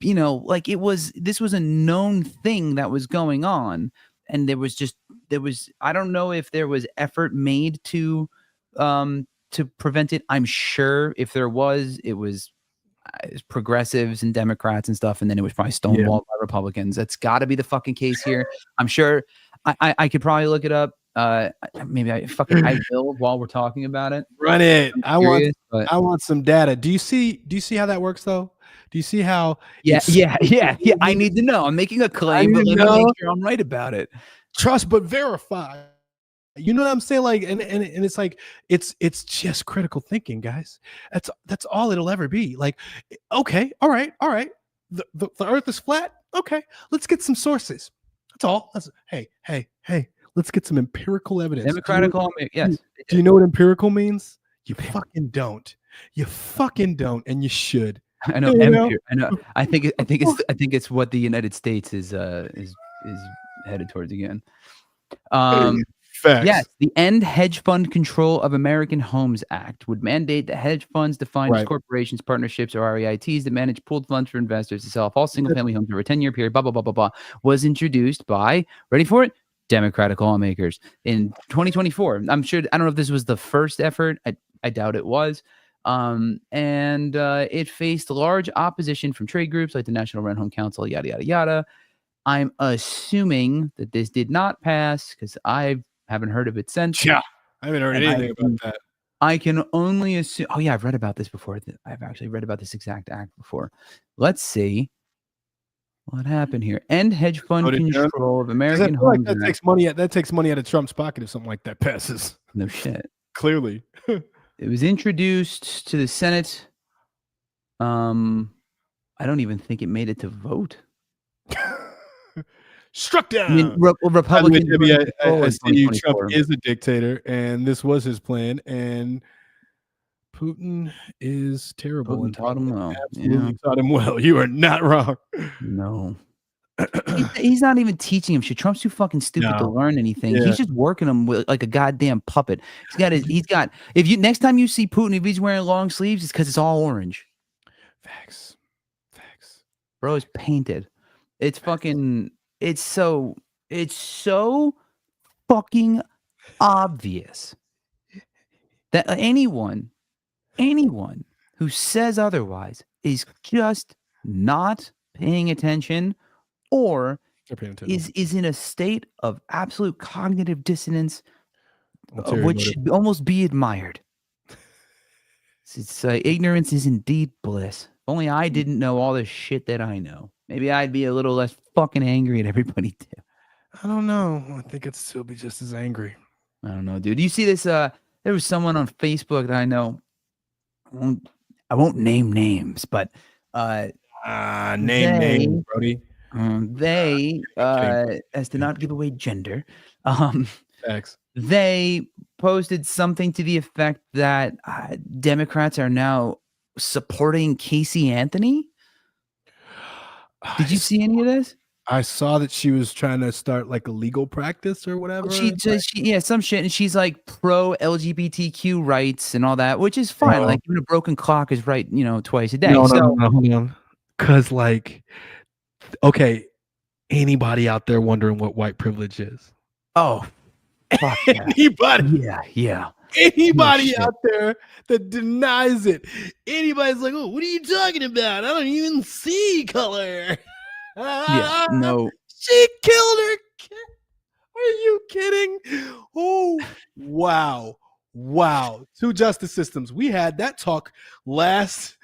Speaker 10: This was a known thing that was going on, and there was I don't know if there was effort made to prevent it. I'm sure if there was, it was progressives and Democrats and stuff, and then it was probably stonewalled by Republicans. That's got to be the fucking case here. I'm sure. I could probably look it up. Maybe I will while we're talking about it.
Speaker 11: Run it. I want some data. Do you see how that works though? Do you see how?
Speaker 10: Yeah. I need to know. I'm making a claim, but let me make sure I'm right about it.
Speaker 11: Trust but verify. You know what I'm saying? Like, and it's like it's just critical thinking, guys. That's all it'll ever be. Like, okay, all right. The Earth is flat. Okay, let's get some sources. That's all. Hey. Let's get some empirical evidence.
Speaker 10: Yes.
Speaker 11: Do you know what empirical means? You fucking don't. You fucking don't, and you should.
Speaker 10: I know. I know. I think it's what the United States is headed towards again.
Speaker 11: Facts.
Speaker 10: Yes, the End Hedge Fund Control of American Homes Act would mandate that hedge funds defined as corporations, partnerships, or REITs that manage pooled funds for investors to sell off all single-family homes over a 10-year period, blah, blah, blah, blah, blah, was introduced by, ready for it, Democratic lawmakers in 2024. I'm sure, I don't know if this was the first effort. I doubt it was. And it faced large opposition from trade groups like the National Rent Home Council, yada, yada, yada. I'm assuming that this did not pass because I haven't heard of it since.
Speaker 11: Yeah, I haven't heard anything about that.
Speaker 10: I can only assume. Oh yeah, I've read about this before. I've actually read about this exact act before. Let's see. What happened here? End hedge fund
Speaker 11: Voted down?
Speaker 10: control of
Speaker 11: 'Cause I
Speaker 10: American
Speaker 11: feel like
Speaker 10: homes.
Speaker 11: that takes money. That takes money out of Trump's pocket if something like that passes.
Speaker 10: No shit.
Speaker 11: Clearly.
Speaker 10: It was introduced to the Senate. I don't even think it made it to vote.
Speaker 11: Struck down.
Speaker 10: I mean, Republicans.
Speaker 11: I see you. Trump is a dictator, and this was his plan. And Putin is terrible.
Speaker 10: Putin taught him well.
Speaker 11: Absolutely taught him well. You are not wrong.
Speaker 10: No. He's not even teaching him shit. Trump's too fucking stupid to learn anything.
Speaker 11: Yeah.
Speaker 10: He's just working him with like a goddamn puppet. He's got if you next time you see Putin, if he's wearing long sleeves, it's because it's all orange.
Speaker 11: Facts.
Speaker 10: Bro is painted. It's fucking it's so fucking obvious that anyone who says otherwise is just not paying attention or is in a state of absolute cognitive dissonance, which should almost be admired. It's ignorance is indeed bliss. If only I didn't know all this shit that I know. Maybe I'd be a little less fucking angry at everybody too.
Speaker 11: I don't know. I think I'd still be just as angry.
Speaker 10: I don't know, dude. You see this? There was someone on Facebook that I know. I won't name names, but
Speaker 11: name, Brody.
Speaker 10: They as to not give away gender.
Speaker 11: Facts.
Speaker 10: They posted something to the effect that Democrats are now supporting Casey Anthony. Did you see any of this?
Speaker 11: I saw that she was trying to start like a legal practice or whatever.
Speaker 10: Some shit, and she's like pro LGBTQ rights and all that, which is fine. Like even a broken clock is right, twice a day.
Speaker 11: No, hold on. Because okay, anybody out there wondering what white privilege is?
Speaker 10: Oh, fuck
Speaker 11: anybody?
Speaker 10: Yeah.
Speaker 11: Anybody out there that denies it? Anybody's like, oh, what are you talking about? I don't even see color.
Speaker 10: Yeah, no.
Speaker 11: She killed her kid. Are you kidding? Oh, wow. Two justice systems. We had that talk last.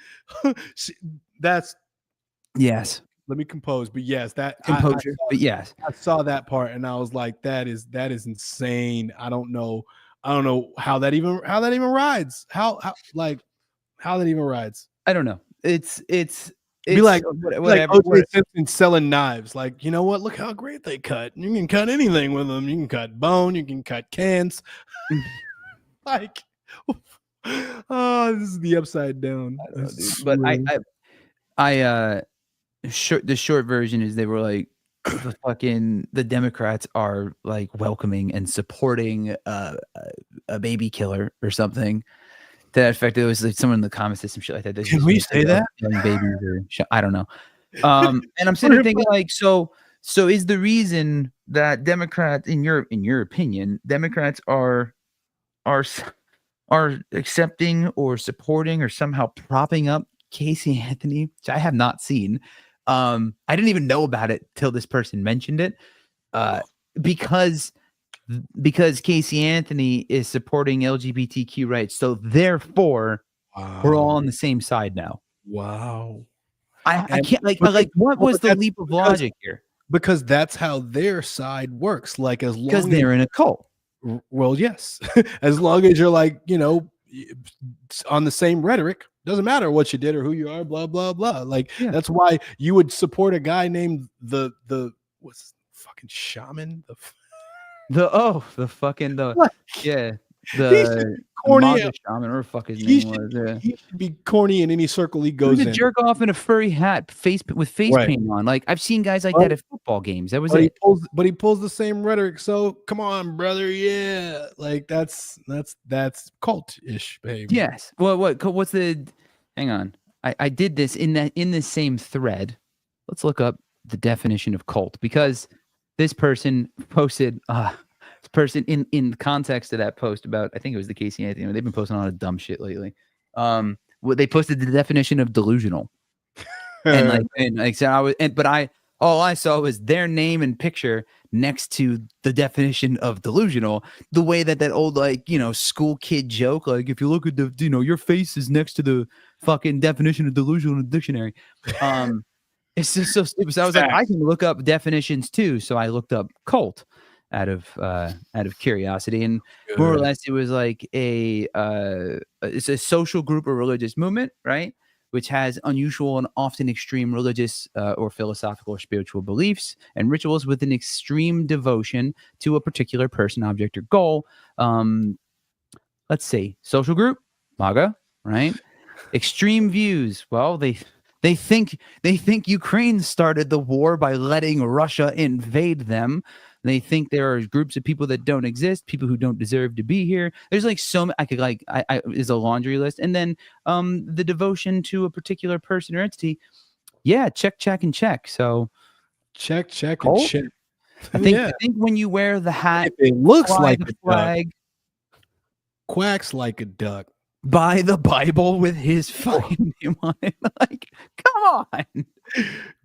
Speaker 10: Yes.
Speaker 11: Let me compose, but yes, that
Speaker 10: composure. But yes,
Speaker 11: I saw that part and I was like, that is insane. I don't know how that even rides. How that even rides.
Speaker 10: I don't know. It's
Speaker 11: be like
Speaker 10: whatever.
Speaker 11: O.J. Simpson selling knives. Like, you know what? Look how great they cut. You can cut anything with them. You can cut bone. You can cut cans. Like, oh, this is the upside down.
Speaker 10: But the short version is they were like, the Democrats are like welcoming and supporting a baby killer or something. To that effect, it was like someone in the comments said some shit like that.
Speaker 11: Can we say that?
Speaker 10: Young babies or I don't know. And I'm sitting there thinking like, so is the reason that Democrats, in your opinion, Democrats are accepting or supporting or somehow propping up Casey Anthony, which I have not seen. I didn't even know about it till this person mentioned it. Because Casey Anthony is supporting LGBTQ rights, so therefore we're all on the same side now.
Speaker 11: Wow.
Speaker 10: I can't what was the leap of logic here?
Speaker 11: Because that's how their side works. Like as long
Speaker 10: because they're in a cult.
Speaker 11: Well, yes. As long as you're like, on the same rhetoric, doesn't matter what you did or who you are, blah, blah, blah. Like that's why you would support a guy named the what's fucking shaman? Corny
Speaker 10: shaman or fuck his name was.
Speaker 11: He should be corny in any circle he goes
Speaker 10: in.
Speaker 11: in.
Speaker 10: Jerk off in a furry hat, with face paint on. Like I've seen guys like that at football games. That was it.
Speaker 11: He pulls the same rhetoric. So come on, brother, yeah. Like that's cult-ish behavior.
Speaker 10: Yes. Well, what's the? Hang on. I did this in the same thread. Let's look up the definition of cult because this person posted. In the context of that post about, I think it was the Casey Anthony. They've been posting a lot of dumb shit lately. They posted the definition of delusional, all I saw was their name and picture next to the definition of delusional. The way that old school kid joke, like if you look at the your face is next to the fucking definition of delusional in the dictionary. It's just so stupid. So I was like, I can look up definitions too. So I looked up cult out of curiosity, and more or less it was like it's a social group or religious movement, right? Which has unusual and often extreme religious or philosophical or spiritual beliefs and rituals with an extreme devotion to a particular person, object, or goal. Let's see. Social group, MAGA, right? Extreme views. Well, they think Ukraine started the war by letting Russia invade them. They think there are groups of people that don't exist, people who don't deserve to be here. There's like I could like is a laundry list, and then the devotion to a particular person or entity. Yeah, check and check. So
Speaker 11: check
Speaker 10: cult?
Speaker 11: and check.
Speaker 10: I think when you wear the hat,
Speaker 11: it looks like
Speaker 10: a flag,
Speaker 11: quacks like a duck.
Speaker 10: By the Bible with his fucking name on it. Like, come on.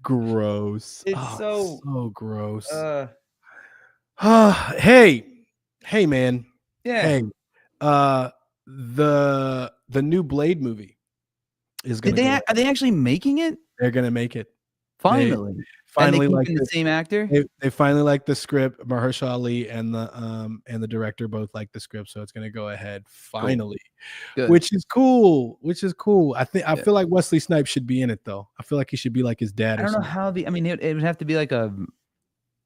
Speaker 11: Gross.
Speaker 10: It's
Speaker 11: so gross. Hey, man.
Speaker 10: Yeah.
Speaker 11: Hey, the new Blade movie is gonna.
Speaker 10: Are they actually making it?
Speaker 11: They're gonna make it.
Speaker 10: Finally.
Speaker 11: Finally,
Speaker 10: like the same actor.
Speaker 11: They finally like the script. Mahershala Ali and the director both like the script, so it's gonna go ahead finally,
Speaker 10: Good.
Speaker 11: which is cool. I feel like Wesley Snipes should be in it though. I feel like he should be like his dad.
Speaker 10: I don't know how it would have to be like a.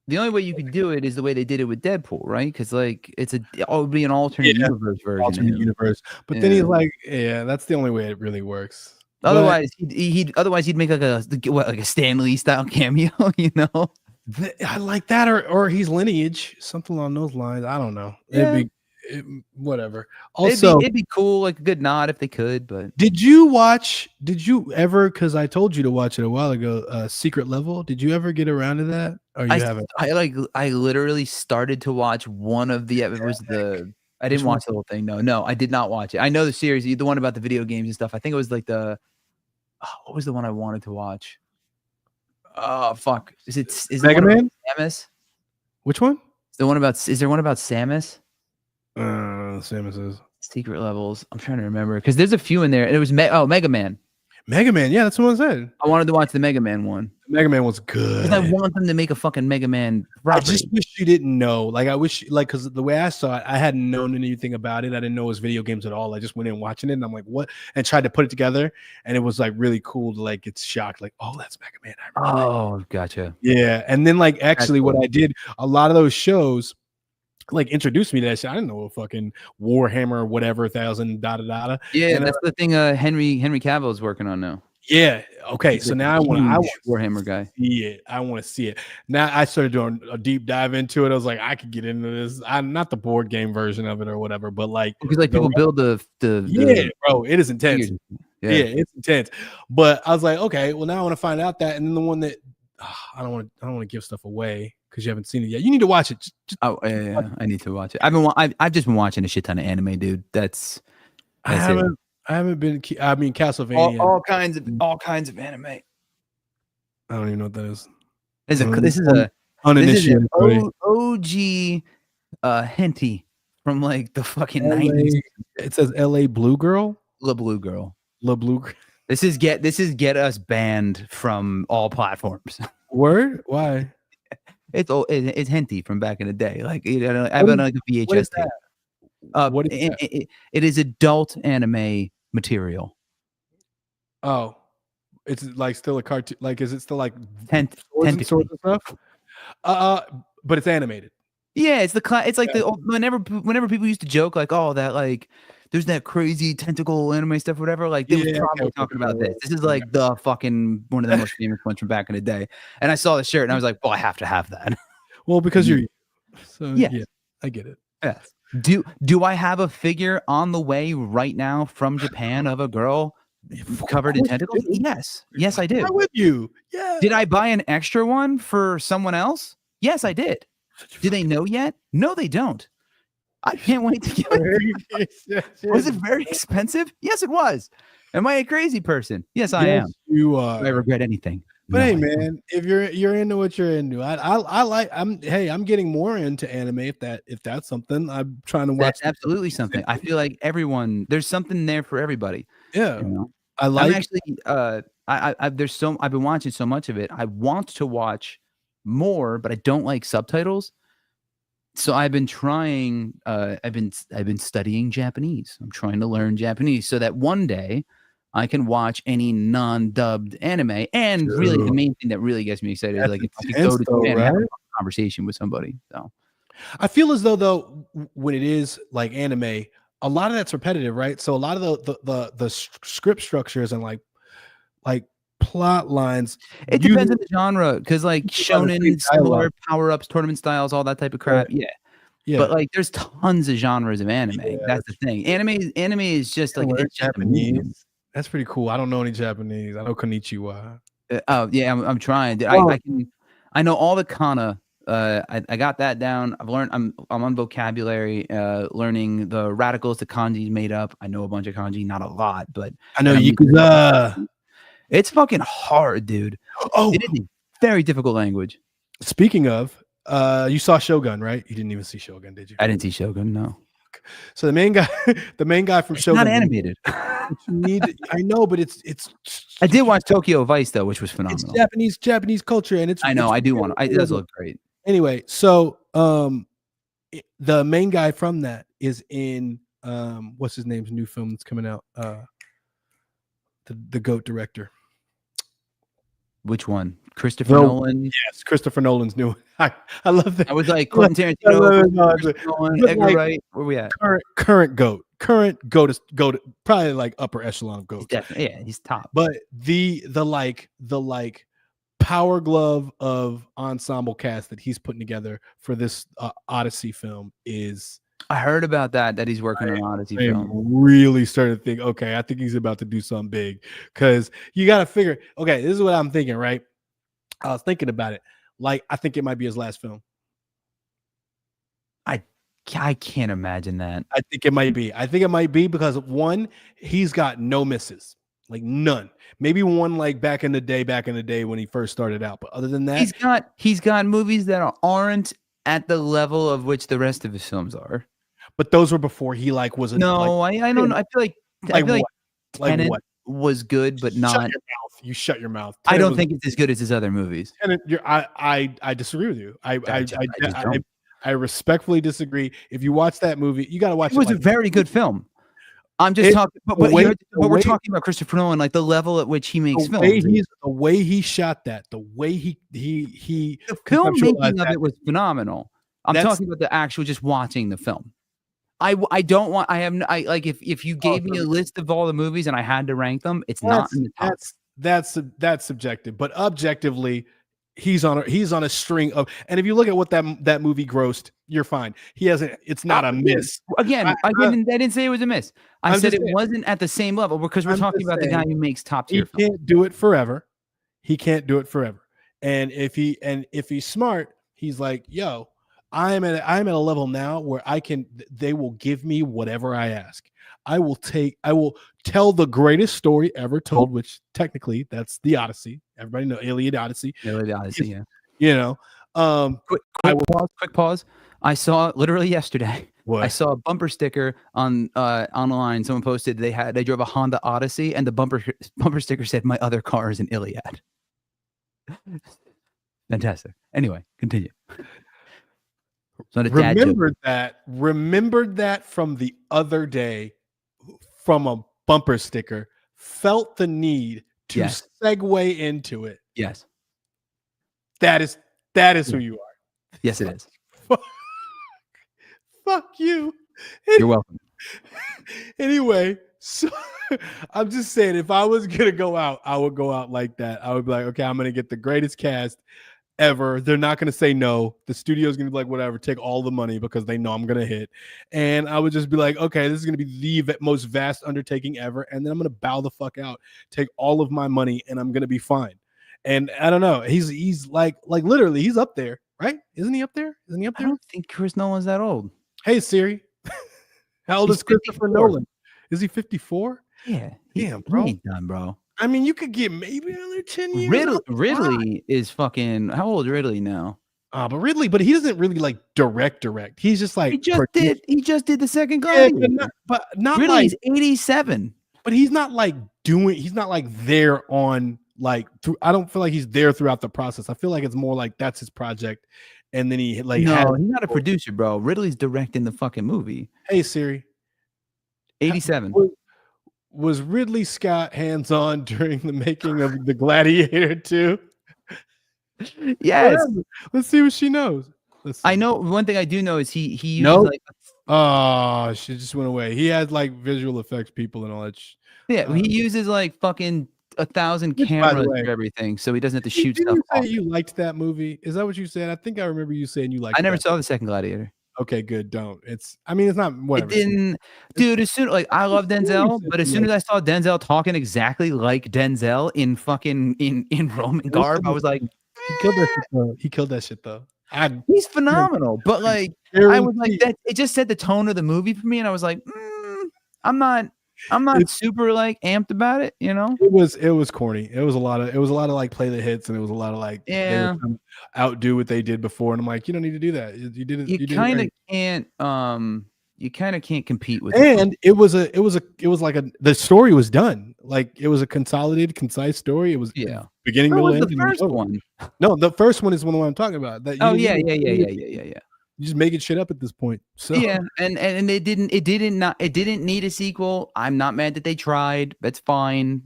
Speaker 10: The only way you could do it is the way they did it with Deadpool, right? Because like it would be an alternate universe version.
Speaker 11: Alternate universe, but then he's like, that's the only way it really works.
Speaker 10: Otherwise, he'd make like a Stan Lee style cameo, you know.
Speaker 11: I like that, or he's lineage, something along those lines. I don't know.
Speaker 10: Yeah.
Speaker 11: Whatever. Also,
Speaker 10: it'd be cool, like a good nod if they could. But
Speaker 11: did you ever? Because I told you to watch it a while ago. Secret Level. Did you ever get around to that? Or you haven't?
Speaker 10: I literally started to watch one of the. It was the. I didn't watch the whole thing. No, I did not watch it. I know the series, the one about the video games and stuff. I think it was like what was the one I wanted to watch? Oh fuck! Is
Speaker 11: Mega Man?
Speaker 10: Samus?
Speaker 11: Which one?
Speaker 10: Is there one about Samus?
Speaker 11: Samus is
Speaker 10: Secret Levels. I'm trying to remember because there's a few in there. And it was Mega Man.
Speaker 11: Mega Man, yeah, that's what I said.
Speaker 10: I wanted to watch the Mega Man one.
Speaker 11: Mega Man was good.
Speaker 10: Because I want them to make a fucking Mega Man property.
Speaker 11: I just wish you didn't know. Like, I wish, like, because the way I saw it, I hadn't known anything about it. I didn't know it was video games at all. I just went in watching it, and I'm like, what? And tried to put it together, and it was like really cool to like get shocked, like, oh, that's Mega Man. I remember that.
Speaker 10: Gotcha.
Speaker 11: Yeah, and then like actually, what I did, a lot of those shows like introduced me to that shit. I didn't know a fucking Warhammer, whatever, 1000, da da da.
Speaker 10: Yeah, and that's the thing. Henry Cavill is working on now.
Speaker 11: Yeah. Okay. So now I want
Speaker 10: Warhammer guy.
Speaker 11: See it. I want to see it. Now I started doing a deep dive into it. I was like, I could get into this. I'm not the board game version of it or whatever, but like
Speaker 10: because like people build the
Speaker 11: bro, it is intense. Yeah, it's intense. But I was like, okay, well now I want to find out that, and then the one that I don't want to give stuff away because you haven't seen it yet. You need to watch it.
Speaker 10: Yeah. I need to watch it. I've just been watching a shit ton of anime, dude.
Speaker 11: I haven't been. I mean, Castlevania.
Speaker 10: All kinds of anime.
Speaker 11: I don't even know what that is.
Speaker 10: This is an OG henty from like the fucking 90s.
Speaker 11: It says L.A. Blue Girl.
Speaker 10: La Blue Girl.
Speaker 11: This is
Speaker 10: get us banned from all platforms.
Speaker 11: Word? Why?
Speaker 10: It's henty from back in the day. Like I've been like a VHS tape.
Speaker 11: What is that?
Speaker 10: It is adult anime material.
Speaker 11: Oh, it's like still a cartoon. Like, is it still like swords and stuff? But it's animated.
Speaker 10: Yeah, it's like whenever people used to joke like, oh, that like there's that crazy tentacle anime stuff, or whatever. Like they were probably talking about this. This is like the fucking one of the most famous ones from back in the day. And I saw the shirt and I was like, well, I have to have that.
Speaker 11: Well, because you're so
Speaker 10: yeah,
Speaker 11: I get it.
Speaker 10: Yeah. Do I have a figure on the way right now from Japan of a girl covered in tentacles? Yes, I do.
Speaker 11: I'm with you. Yeah.
Speaker 10: Did I buy an extra one for someone else? Yes, I did. Do they know yet? No, they don't. I can't wait to get it. Was it very expensive? Yes, it was. Am I a crazy person? Yes, I am.
Speaker 11: You are.
Speaker 10: Do I regret anything?
Speaker 11: But hey, man, if you're into what you're into, I'm getting more into anime if that's something I'm trying to watch.
Speaker 10: That's absolutely something. I feel like there's something there for everybody.
Speaker 11: Yeah,
Speaker 10: you know? I've been watching so much of it. I want to watch more, but I don't like subtitles. So I've been trying. I've been studying Japanese. I'm trying to learn Japanese so that one day I can watch any non-dubbed anime. And really, the main thing that really gets me excited is like if I could go to Japan and have a conversation with somebody. So
Speaker 11: I feel as though when it is like anime, a lot of that's repetitive, right? So a lot of the script structures and like plot lines.
Speaker 10: It depends on the genre, because like shonen, similar power-ups, tournament styles, all that type of crap. Yeah. But like there's tons of genres of anime. That's the thing. Anime is just like it's
Speaker 11: Japanese. That's pretty cool. I don't know any Japanese. I know konnichiwa.
Speaker 10: Oh yeah, I'm trying. I know all the kana. I got that down. I've learned. I'm on vocabulary. Learning the radicals, the kanji's made up. I know a bunch of kanji, not a lot, but
Speaker 11: I know Yakuza.
Speaker 10: It's fucking hard, dude.
Speaker 11: Oh,
Speaker 10: it is a very difficult language.
Speaker 11: Speaking of, you saw Shogun, right? You didn't even see Shogun, did you?
Speaker 10: I didn't see Shogun, no.
Speaker 11: So the main guy from Shogun.
Speaker 10: Not animated.
Speaker 11: I know, but it's.
Speaker 10: I did watch Tokyo Vice though, which was phenomenal.
Speaker 11: It's Japanese culture, and it's.
Speaker 10: I know.
Speaker 11: It
Speaker 10: does look great.
Speaker 11: Anyway, so the main guy from that is in what's his name's new film that's coming out. The GOAT director.
Speaker 10: Which one? Christopher Nolan?
Speaker 11: Yes, Christopher Nolan's new one. I love that.
Speaker 10: I was like Quentin Tarantino, Christopher Nolan, Edgar Wright. Where we at?
Speaker 11: Current GOAT. Current GOAT probably like upper echelon of GOAT.
Speaker 10: Definitely, yeah, he's top.
Speaker 11: But the power glove of ensemble cast that he's putting together for this Odyssey film is.
Speaker 10: I heard about that he's working on Odyssey film.
Speaker 11: Really started to think, okay, I think he's about to do something big, because you got to figure, okay, this is what I'm thinking, right? I was thinking about it. Like, I think it might be his last film.
Speaker 10: I can't imagine that.
Speaker 11: I think it might be because one, he's got no misses, like none. Maybe one like back in the day when he first started out. But other than that,
Speaker 10: he's got movies that aren't at the level of which the rest of his films are.
Speaker 11: But those were before he like was.
Speaker 10: I don't know. I feel like Tenet
Speaker 11: what?
Speaker 10: Was good, but not.
Speaker 11: Shut your mouth. You shut your mouth.
Speaker 10: I don't think it's as good as his other movies.
Speaker 11: And I disagree with you. I respectfully disagree. If you watch that movie, you got to watch it.
Speaker 10: It was a very good film. I'm just talking, but we're talking about Christopher Nolan, like the level at which he makes films.
Speaker 11: The way he shot that, the way he
Speaker 10: the film making of it was phenomenal. I'm talking about the actual just watching the film. I don't want. Like if you gave me a list of all the movies and I had to rank them, it's not in the top.
Speaker 11: That's subjective, but objectively, he's on a string of. And if you look at what that movie grossed, you're fine. He hasn't. It's not a miss.
Speaker 10: Again, I didn't say it was a miss. I said it wasn't at the same level, because we're talking about the guy who makes top tier.
Speaker 11: He can't do it forever. And if he's smart, he's like, yo, I'm at a level now where they will give me whatever I ask. I will tell the greatest story ever told, which technically that's the Odyssey. Everybody know Iliad Odyssey.
Speaker 10: Yeah.
Speaker 11: You know,
Speaker 10: quick pause. I saw literally yesterday.
Speaker 11: What?
Speaker 10: I saw a bumper sticker online. Someone posted they drove a Honda Odyssey, and the bumper sticker said, "My other car is an Iliad." Fantastic. Anyway, continue.
Speaker 11: Remembered that from the other day, from a bumper sticker. Felt the need to segue into it.
Speaker 10: Yes,
Speaker 11: that is who you are.
Speaker 10: Yes, it is.
Speaker 11: Fuck you.
Speaker 10: You're welcome.
Speaker 11: Anyway, so I'm just saying, if I was gonna go out, I would go out like that. I would be like, okay, I'm gonna get the greatest cast ever. They're not gonna say no. The studio's gonna be like, whatever, take all the money because they know I'm gonna hit. And I would just be like, okay, this is gonna be the most vast undertaking ever. And then I'm gonna bow the fuck out, take all of my money, and I'm gonna be fine. And I don't know. He's like literally, he's up there, right? Isn't he up there? I
Speaker 10: don't think Chris Nolan's that old.
Speaker 11: Hey Siri, how old is Christopher Nolan? Is he 54?
Speaker 10: Yeah.
Speaker 11: Damn, bro.
Speaker 10: He ain't done, bro.
Speaker 11: I mean, you could get maybe another 10 years.
Speaker 10: Ridley is fucking. How old is Ridley now?
Speaker 11: But he doesn't really like direct. He's just like
Speaker 10: he just did the second Guardian.
Speaker 11: But not
Speaker 10: Ridley's 87.
Speaker 11: But he's not like doing. He's not like there on like through. I don't feel like he's there throughout the process. I feel like it's more like that's his project, and then he like
Speaker 10: no, he's not a producer, bro. Ridley's directing the fucking movie.
Speaker 11: Hey Siri,
Speaker 10: 87.
Speaker 11: Was Ridley Scott hands on during the making of The Gladiator 2?
Speaker 10: Yes.
Speaker 11: Let's see what she knows.
Speaker 10: I know one thing I do know is he uses like
Speaker 11: oh, she just went away. He had like visual effects people and all that.
Speaker 10: He uses like fucking 1,000 cameras for everything, so he doesn't have to shoot
Speaker 11: Did
Speaker 10: stuff.
Speaker 11: You say you liked that movie? Is that what you said? I think I remember you saying you liked.
Speaker 10: I never saw the second Gladiator.
Speaker 11: Okay, good. Don't. It's. I mean, it's not. Whatever.
Speaker 10: It didn't, dude. As soon like I love Denzel, but as soon as I saw Denzel talking exactly like Denzel in fucking in Roman garb, I was like,
Speaker 11: he killed that shit though. He killed that shit though.
Speaker 10: He's phenomenal, but like I was like that. It just set the tone of the movie for me, and I was like, I'm not super like amped about it, you know.
Speaker 11: It was corny. It was a lot of like play the hits, and it was a lot of like outdo what they did before. And I'm like, you don't need to do that. You did it.
Speaker 10: You kind of can't. You kind of can't compete with.
Speaker 11: And it was like the story was done. Like it was a consolidated, concise story. It was beginning, middle, end.
Speaker 10: The first one.
Speaker 11: No, the first one is one I'm talking about. That
Speaker 10: yeah.
Speaker 11: You're just making shit up at this point. So
Speaker 10: yeah, and it didn't need a sequel. I'm not mad that they tried. That's fine.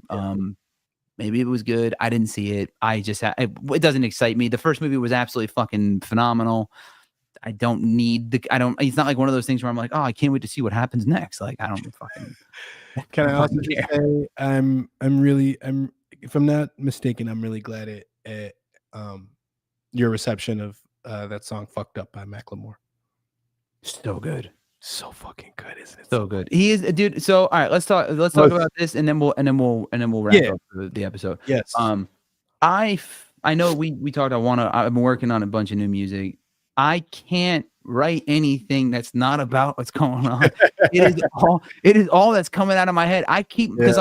Speaker 10: Maybe it was good. I didn't see it. It doesn't excite me. The first movie was absolutely fucking phenomenal. I don't need it's not like one of those things where I'm like, oh, I can't wait to see what happens next. Like I don't fucking.
Speaker 11: Can I also say I'm if I'm not mistaken, I'm really glad at your reception of that song "Fucked Up" by Macklemore.
Speaker 10: So good,
Speaker 11: so fucking good, isn't it?
Speaker 10: So good. He is, dude. So all right, let's talk about this, and then we'll wrap up the episode.
Speaker 11: Yes.
Speaker 10: I know we talked. I've been working on a bunch of new music. I can't write anything that's not about what's going on. It is all that's coming out of my head. I keep because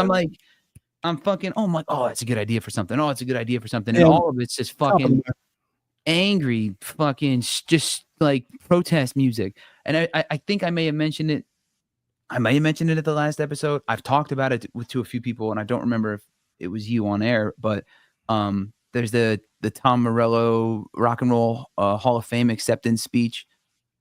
Speaker 10: I'm fucking. Oh my. Oh, that's a good idea for something. Oh, it's a good idea for something. And all of it's just fucking angry, fucking just like protest music. And I think I may have mentioned it. I may have mentioned it at the last episode. I've talked about it to a few people, and I don't remember if it was you on air, but there's the Tom Morello Rock and Roll Hall of Fame acceptance speech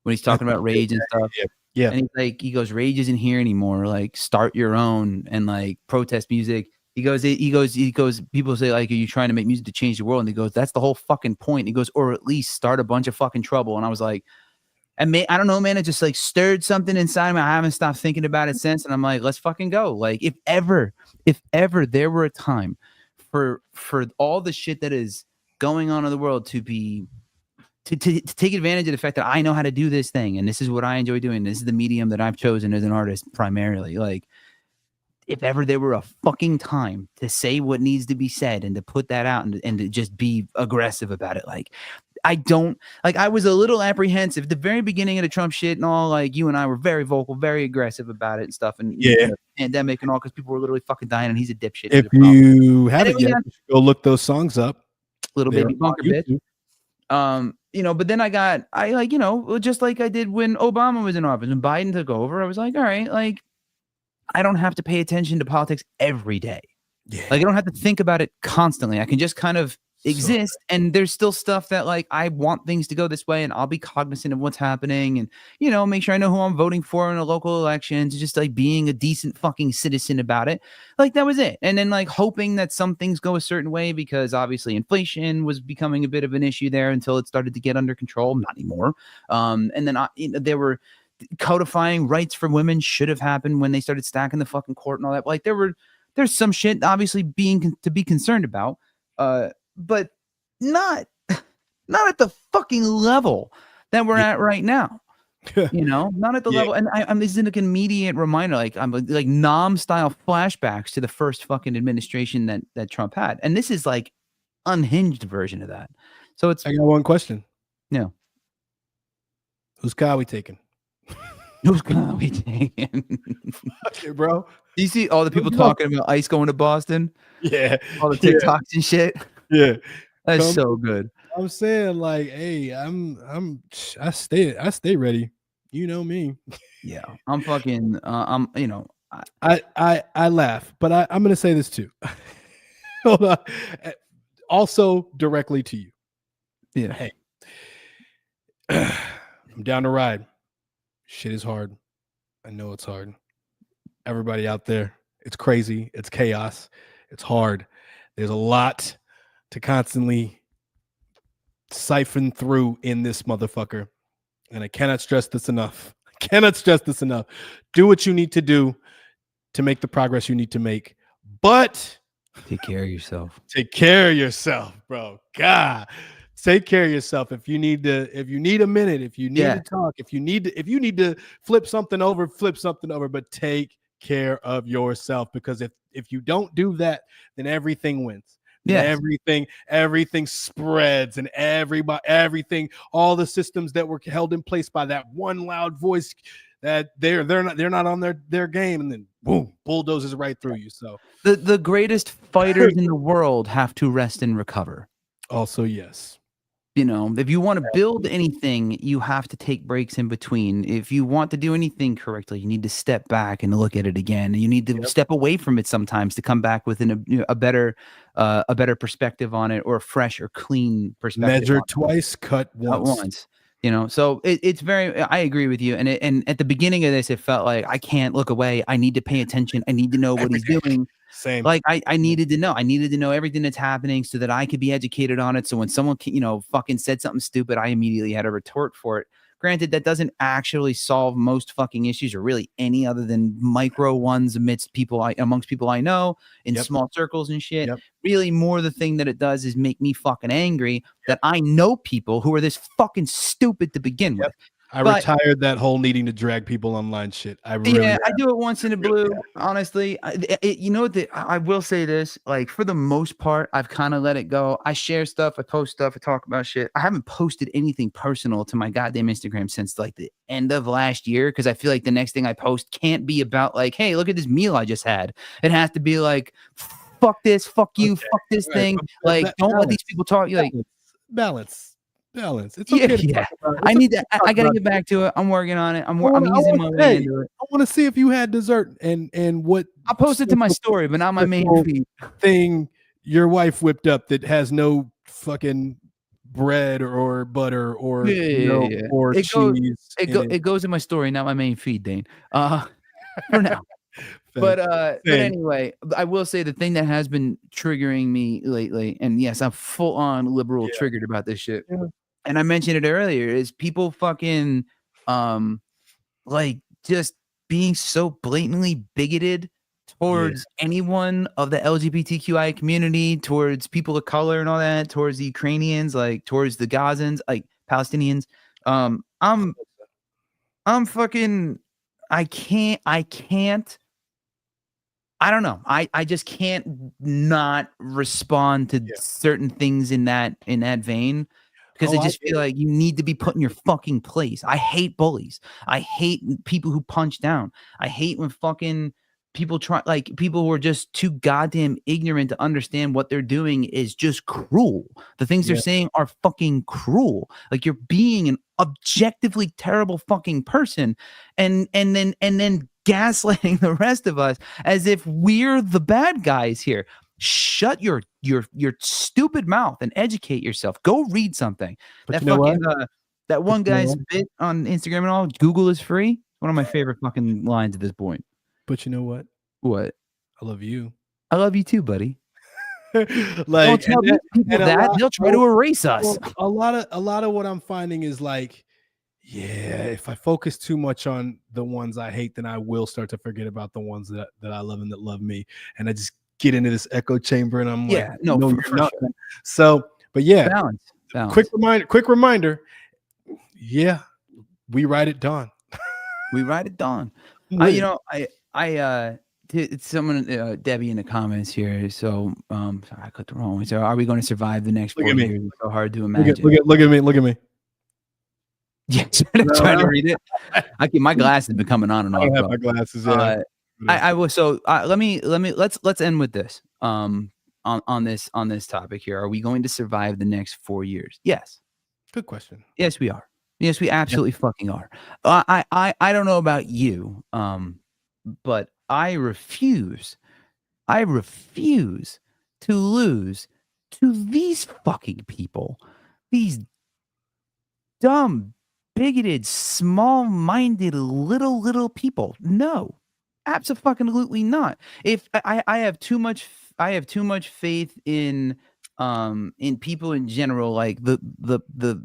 Speaker 10: when he's talking about rage and stuff.
Speaker 11: Yeah.
Speaker 10: And he's like, he goes, rage isn't here anymore. Like, start your own and like protest music. He goes, people say, like, are you trying to make music to change the world? And he goes, that's the whole fucking point. He goes, or at least start a bunch of fucking trouble. And I was like, I don't know, man. It just like stirred something inside me. I haven't stopped thinking about it since. And I'm like, let's fucking go. Like, if ever there were a time for all the shit that is going on in the world to take advantage of the fact that I know how to do this thing and this is what I enjoy doing. This is the medium that I've chosen as an artist primarily. Like, if ever there were a fucking time to say what needs to be said and to put that out and to just be aggressive about it, like, I was a little apprehensive at the very beginning of the Trump shit and all. Like, you and I were very vocal, very aggressive about it and stuff. And the pandemic and all, because people were literally fucking dying and he's a dipshit.
Speaker 11: If you haven't yet, go look those songs up.
Speaker 10: Little Baby Bunker bitch. But then I like, just like I did when Obama was in office and Biden took over, I was like, all right, like, I don't have to pay attention to politics every day. Yeah. Like, I don't have to think about it constantly. I can just kind of exist. And there's still stuff that, like, I want things to go this way and I'll be cognizant of what's happening and, make sure I know who I'm voting for in a local elections, just like being a decent fucking citizen about it. Like, that was it. And then like hoping that some things go a certain way because obviously inflation was becoming a bit of an issue there until it started to get under control. Not anymore. And then there were codifying rights for women should have happened when they started stacking the fucking court and all that. Like, there's some shit obviously to be concerned about, but not at the fucking level that we're at right now. Not at the level. And I'm this is like an immediate reminder, like I'm like Nam style flashbacks to the first fucking administration that Trump had, and this is like unhinged version of that. So I
Speaker 11: got one question.
Speaker 10: Yeah,
Speaker 11: whose car are we taking?
Speaker 10: Who's gonna be taking?
Speaker 11: Okay, bro.
Speaker 10: Do you see all the people talking about ICE going to Boston?
Speaker 11: Yeah.
Speaker 10: All the TikToks and shit.
Speaker 11: Yeah.
Speaker 10: That's so good.
Speaker 11: I'm saying, like, hey, I stay ready. You know me.
Speaker 10: Yeah. I'm fucking I'm
Speaker 11: I laugh, but I'm going to say this too. Hold on. Also directly to you.
Speaker 10: Yeah.
Speaker 11: Hey, I'm down to ride. Shit is hard. I know it's hard. Everybody out there, it's crazy. It's chaos. It's hard. There's a lot to constantly siphon through in this motherfucker. And I cannot stress this enough. Do what you need to do to make the progress you need to make. But
Speaker 10: take care of yourself.
Speaker 11: Take care of yourself, bro. God. Take care of yourself. If you need a minute, if you need to talk, if you need to flip something over, but take care of yourself, because if you don't do that, then everything wins. Yeah, everything spreads, and everything, all the systems that were held in place by that one loud voice, that they're not on their game, and then boom, bulldozes right through you. So
Speaker 10: the greatest fighters in the world have to rest and recover.
Speaker 11: Also, yes.
Speaker 10: You know, if you want to build anything, you have to take breaks in between. If you want to do anything correctly, you need to step back and look at it again. You need to step away from it sometimes to come back with a better perspective on it, or a fresh or clean perspective.
Speaker 11: Measure twice, cut once.
Speaker 10: You know, so it's very. I agree with you. And at the beginning of this, it felt like I can't look away. I need to pay attention. I need to know what he's doing.
Speaker 11: Same.
Speaker 10: Like I needed to know. I needed to know everything that's happening so that I could be educated on it. So when someone, fucking said something stupid, I immediately had a retort for it. Granted, that doesn't actually solve most fucking issues, or really any other than micro ones amongst people I know in small circles and shit. Really, more the thing that it does is make me fucking angry that I know people who are this fucking stupid to begin with.
Speaker 11: I retired that whole needing to drag people online shit. I do
Speaker 10: it once in a blue. Honestly, I will say this: like, for the most part, I've kind of let it go. I share stuff, I post stuff, I talk about shit. I haven't posted anything personal to my goddamn Instagram since like the end of last year, because I feel like the next thing I post can't be about like, hey, look at this meal I just had. It has to be like, fuck this, fuck you, fuck this thing. Like, don't let these people talk. You like
Speaker 11: balance. It's okay.
Speaker 10: Yeah. I need to. I gotta get back to it. I'm working on it. I'm easing my way into it.
Speaker 11: I want to see if you had dessert and what.
Speaker 10: I'll post it to my story, but not my main feed.
Speaker 11: Thing your wife whipped up that has no fucking bread or butter or or cheese.
Speaker 10: It goes in my story, not my main feed, Dane. For now. But anyway, I will say the thing that has been triggering me lately, and yes, I'm full on liberal triggered about this shit. And I mentioned it earlier, is people fucking like just being so blatantly bigoted towards anyone of the LGBTQI community, towards people of color and all that, towards the Ukrainians, like towards the Gazans, like Palestinians. I'm fucking I can't. I don't know. I just can't not respond to certain things in that vein, because I just feel like you need to be put in your fucking place. I hate bullies. I hate people who punch down. I hate when fucking people people who are just too goddamn ignorant to understand what they're doing is just cruel. The things they're saying are fucking cruel. Like, you're being an objectively terrible fucking person, and then gaslighting the rest of us as if we're the bad guys here. Shut your stupid mouth and educate yourself. Go read something. That fucking that one guy's bit on Instagram and all, Google is free. One of my favorite fucking lines at this point.
Speaker 11: But you know what?
Speaker 10: What?
Speaker 11: I love you.
Speaker 10: I love you too, buddy.
Speaker 11: Like,
Speaker 10: don't tell people that. They'll try to erase us.
Speaker 11: A lot of what I'm finding is like, if I focus too much on the ones I hate, then I will start to forget about the ones that I love and that love me. And I just get into this echo chamber, and I'm like, no, you're not. Sure. So, but
Speaker 10: balance.
Speaker 11: Quick reminder. Yeah, we ride at dawn.
Speaker 10: We ride at dawn. Someone, Debbie in the comments here. So, sorry, I clicked the wrong one. So, are we going to survive the next 4 years? It's so hard to imagine.
Speaker 11: Look at me.
Speaker 10: Yeah, trying to read it. My glasses have been coming on and off.
Speaker 11: I don't have my glasses.
Speaker 10: I will. So let's end with this. On this topic here. Are we going to survive the next 4 years? Yes.
Speaker 11: Good question.
Speaker 10: Yes, we are. Yes, we absolutely fucking are. I don't know about you, but I refuse to lose to these fucking people, these dumb, bigoted, small-minded little people. No, absolutely not. If I have too much faith in people in general, like the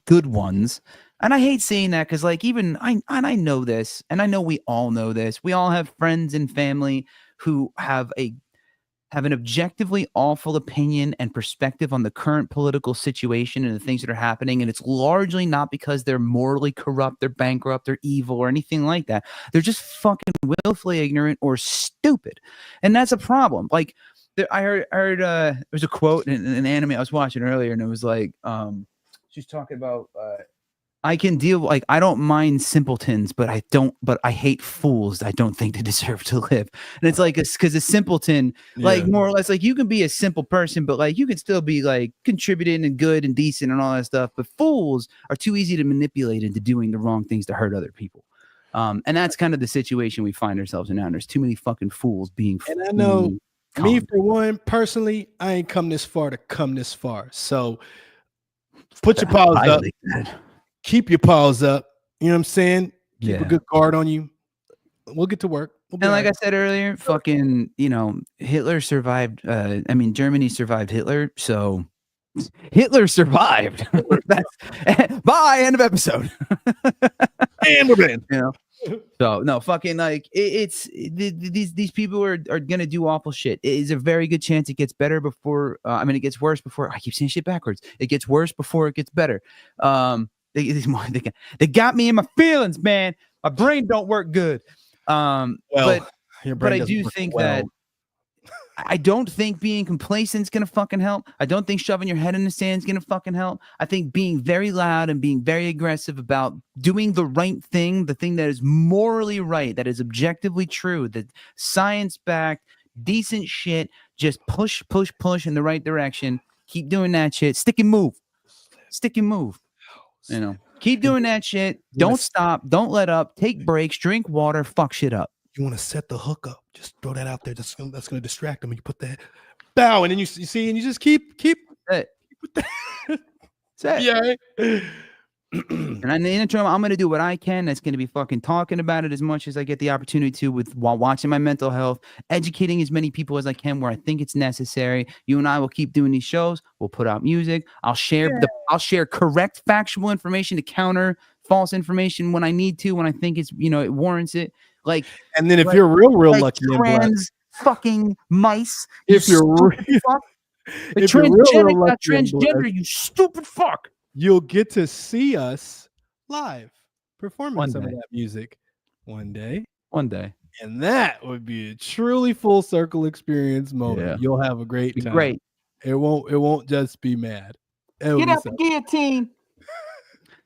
Speaker 10: good ones. And I hate saying that because, like, even I know this, and I know we all know this. We all have friends and family who have an objectively awful opinion and perspective on the current political situation and the things that are happening. And it's largely not because they're morally corrupt, they're bankrupt, they're evil, or anything like that. They're just fucking willfully ignorant or stupid. And that's a problem. Like, I heard there's a quote in an anime I was watching earlier, and it was like, she's talking about, I don't mind simpletons, but I hate fools. I don't think they deserve to live. And it's like, because a simpleton, like, more or less, like, you can be a simple person, but like, you can still be like contributing and good and decent and all that stuff. But fools are too easy to manipulate into doing the wrong things to hurt other people. And that's kind of the situation we find ourselves in now. There's too many fucking fools being.
Speaker 11: And I know me, for one, personally, I ain't come this far to come this far. So put your paws up. Keep your paws up. You know what I'm saying? Keep a good guard on you. We'll get to work.
Speaker 10: And like I said earlier, fucking, Hitler survived. Germany survived Hitler. So Hitler survived. That's bye. End of episode.
Speaker 11: And we're in.
Speaker 10: So no, fucking, like, these people are gonna do awful shit. It is a very good chance it gets better before. It gets worse before. I keep saying shit backwards. It gets worse before it gets better. They got me in my feelings, man. My brain don't work good. But I do think that I don't think being complacent is gonna fucking help. I don't think shoving your head in the sand is gonna fucking help. I think being very loud and being very aggressive about doing the right thing, the thing that is morally right, that is objectively true, that science-backed, decent shit, just push in the right direction. Keep doing that shit. Stick and move. Keep doing that shit. Don't stop. Don't let up. Take breaks. Drink water. Fuck shit up.
Speaker 11: You want to set the hook up? Just throw that out there. That's going to distract them. And you put that bow, and then you see, and you just keep.
Speaker 10: That's it.
Speaker 11: Yeah.
Speaker 10: And in the interim, I'm going to do what I can. That's going to be fucking talking about it as much as I get the opportunity to, while watching my mental health, educating as many people as I can where I think it's necessary. You and I will keep doing these shows. We'll put out music. I'll share correct factual information to counter false information when I need to, when I think it's, it warrants it. Like,
Speaker 11: and then if you're real lucky,
Speaker 10: trans fucking mice.
Speaker 11: If you're
Speaker 10: transgender, you stupid fuck.
Speaker 11: You'll get to see us live performing some of that music one day. And that would be a truly full circle experience moment. Yeah. You'll have a great time.
Speaker 10: Great.
Speaker 11: It won't just be mad.
Speaker 10: Get out the guillotine.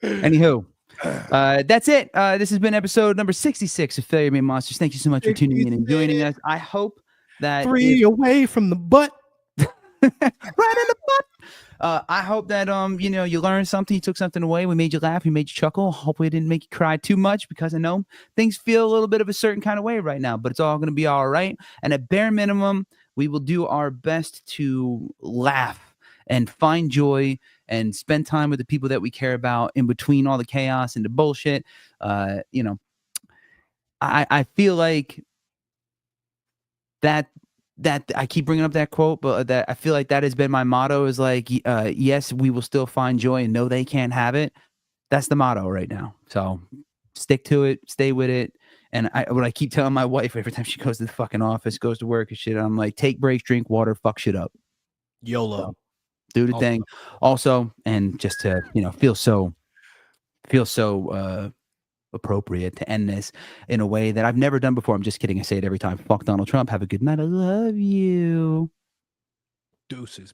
Speaker 10: Anywho, that's it. This has been episode number 66 of Failure Made Monsters. Thank you so much for tuning in and joining us. I hope that
Speaker 11: three away from the butt.
Speaker 10: Right in the butt. I hope that you learned something, you took something away. We made you laugh, we made you chuckle. Hopefully it didn't make you cry too much, because I know things feel a little bit of a certain kind of way right now, but it's all going to be all right. And at bare minimum, we will do our best to laugh and find joy and spend time with the people that we care about in between all the chaos and the bullshit. I feel like that I keep bringing up that quote, but that I feel like that has been my motto, is like, yes, we will still find joy, and no, they can't have it. That's the motto right now. So stick to it, stay with it. And what I keep telling my wife every time she goes to the fucking office, goes to work and shit, I'm like, take breaks, drink water, fuck shit up.
Speaker 11: YOLO.
Speaker 10: So, do the thing. Also, and just to, feel so appropriate to end this in a way that I've never done before. I'm just kidding. I say it every time. Fuck Donald Trump. Have a good night. I love you.
Speaker 11: Deuces.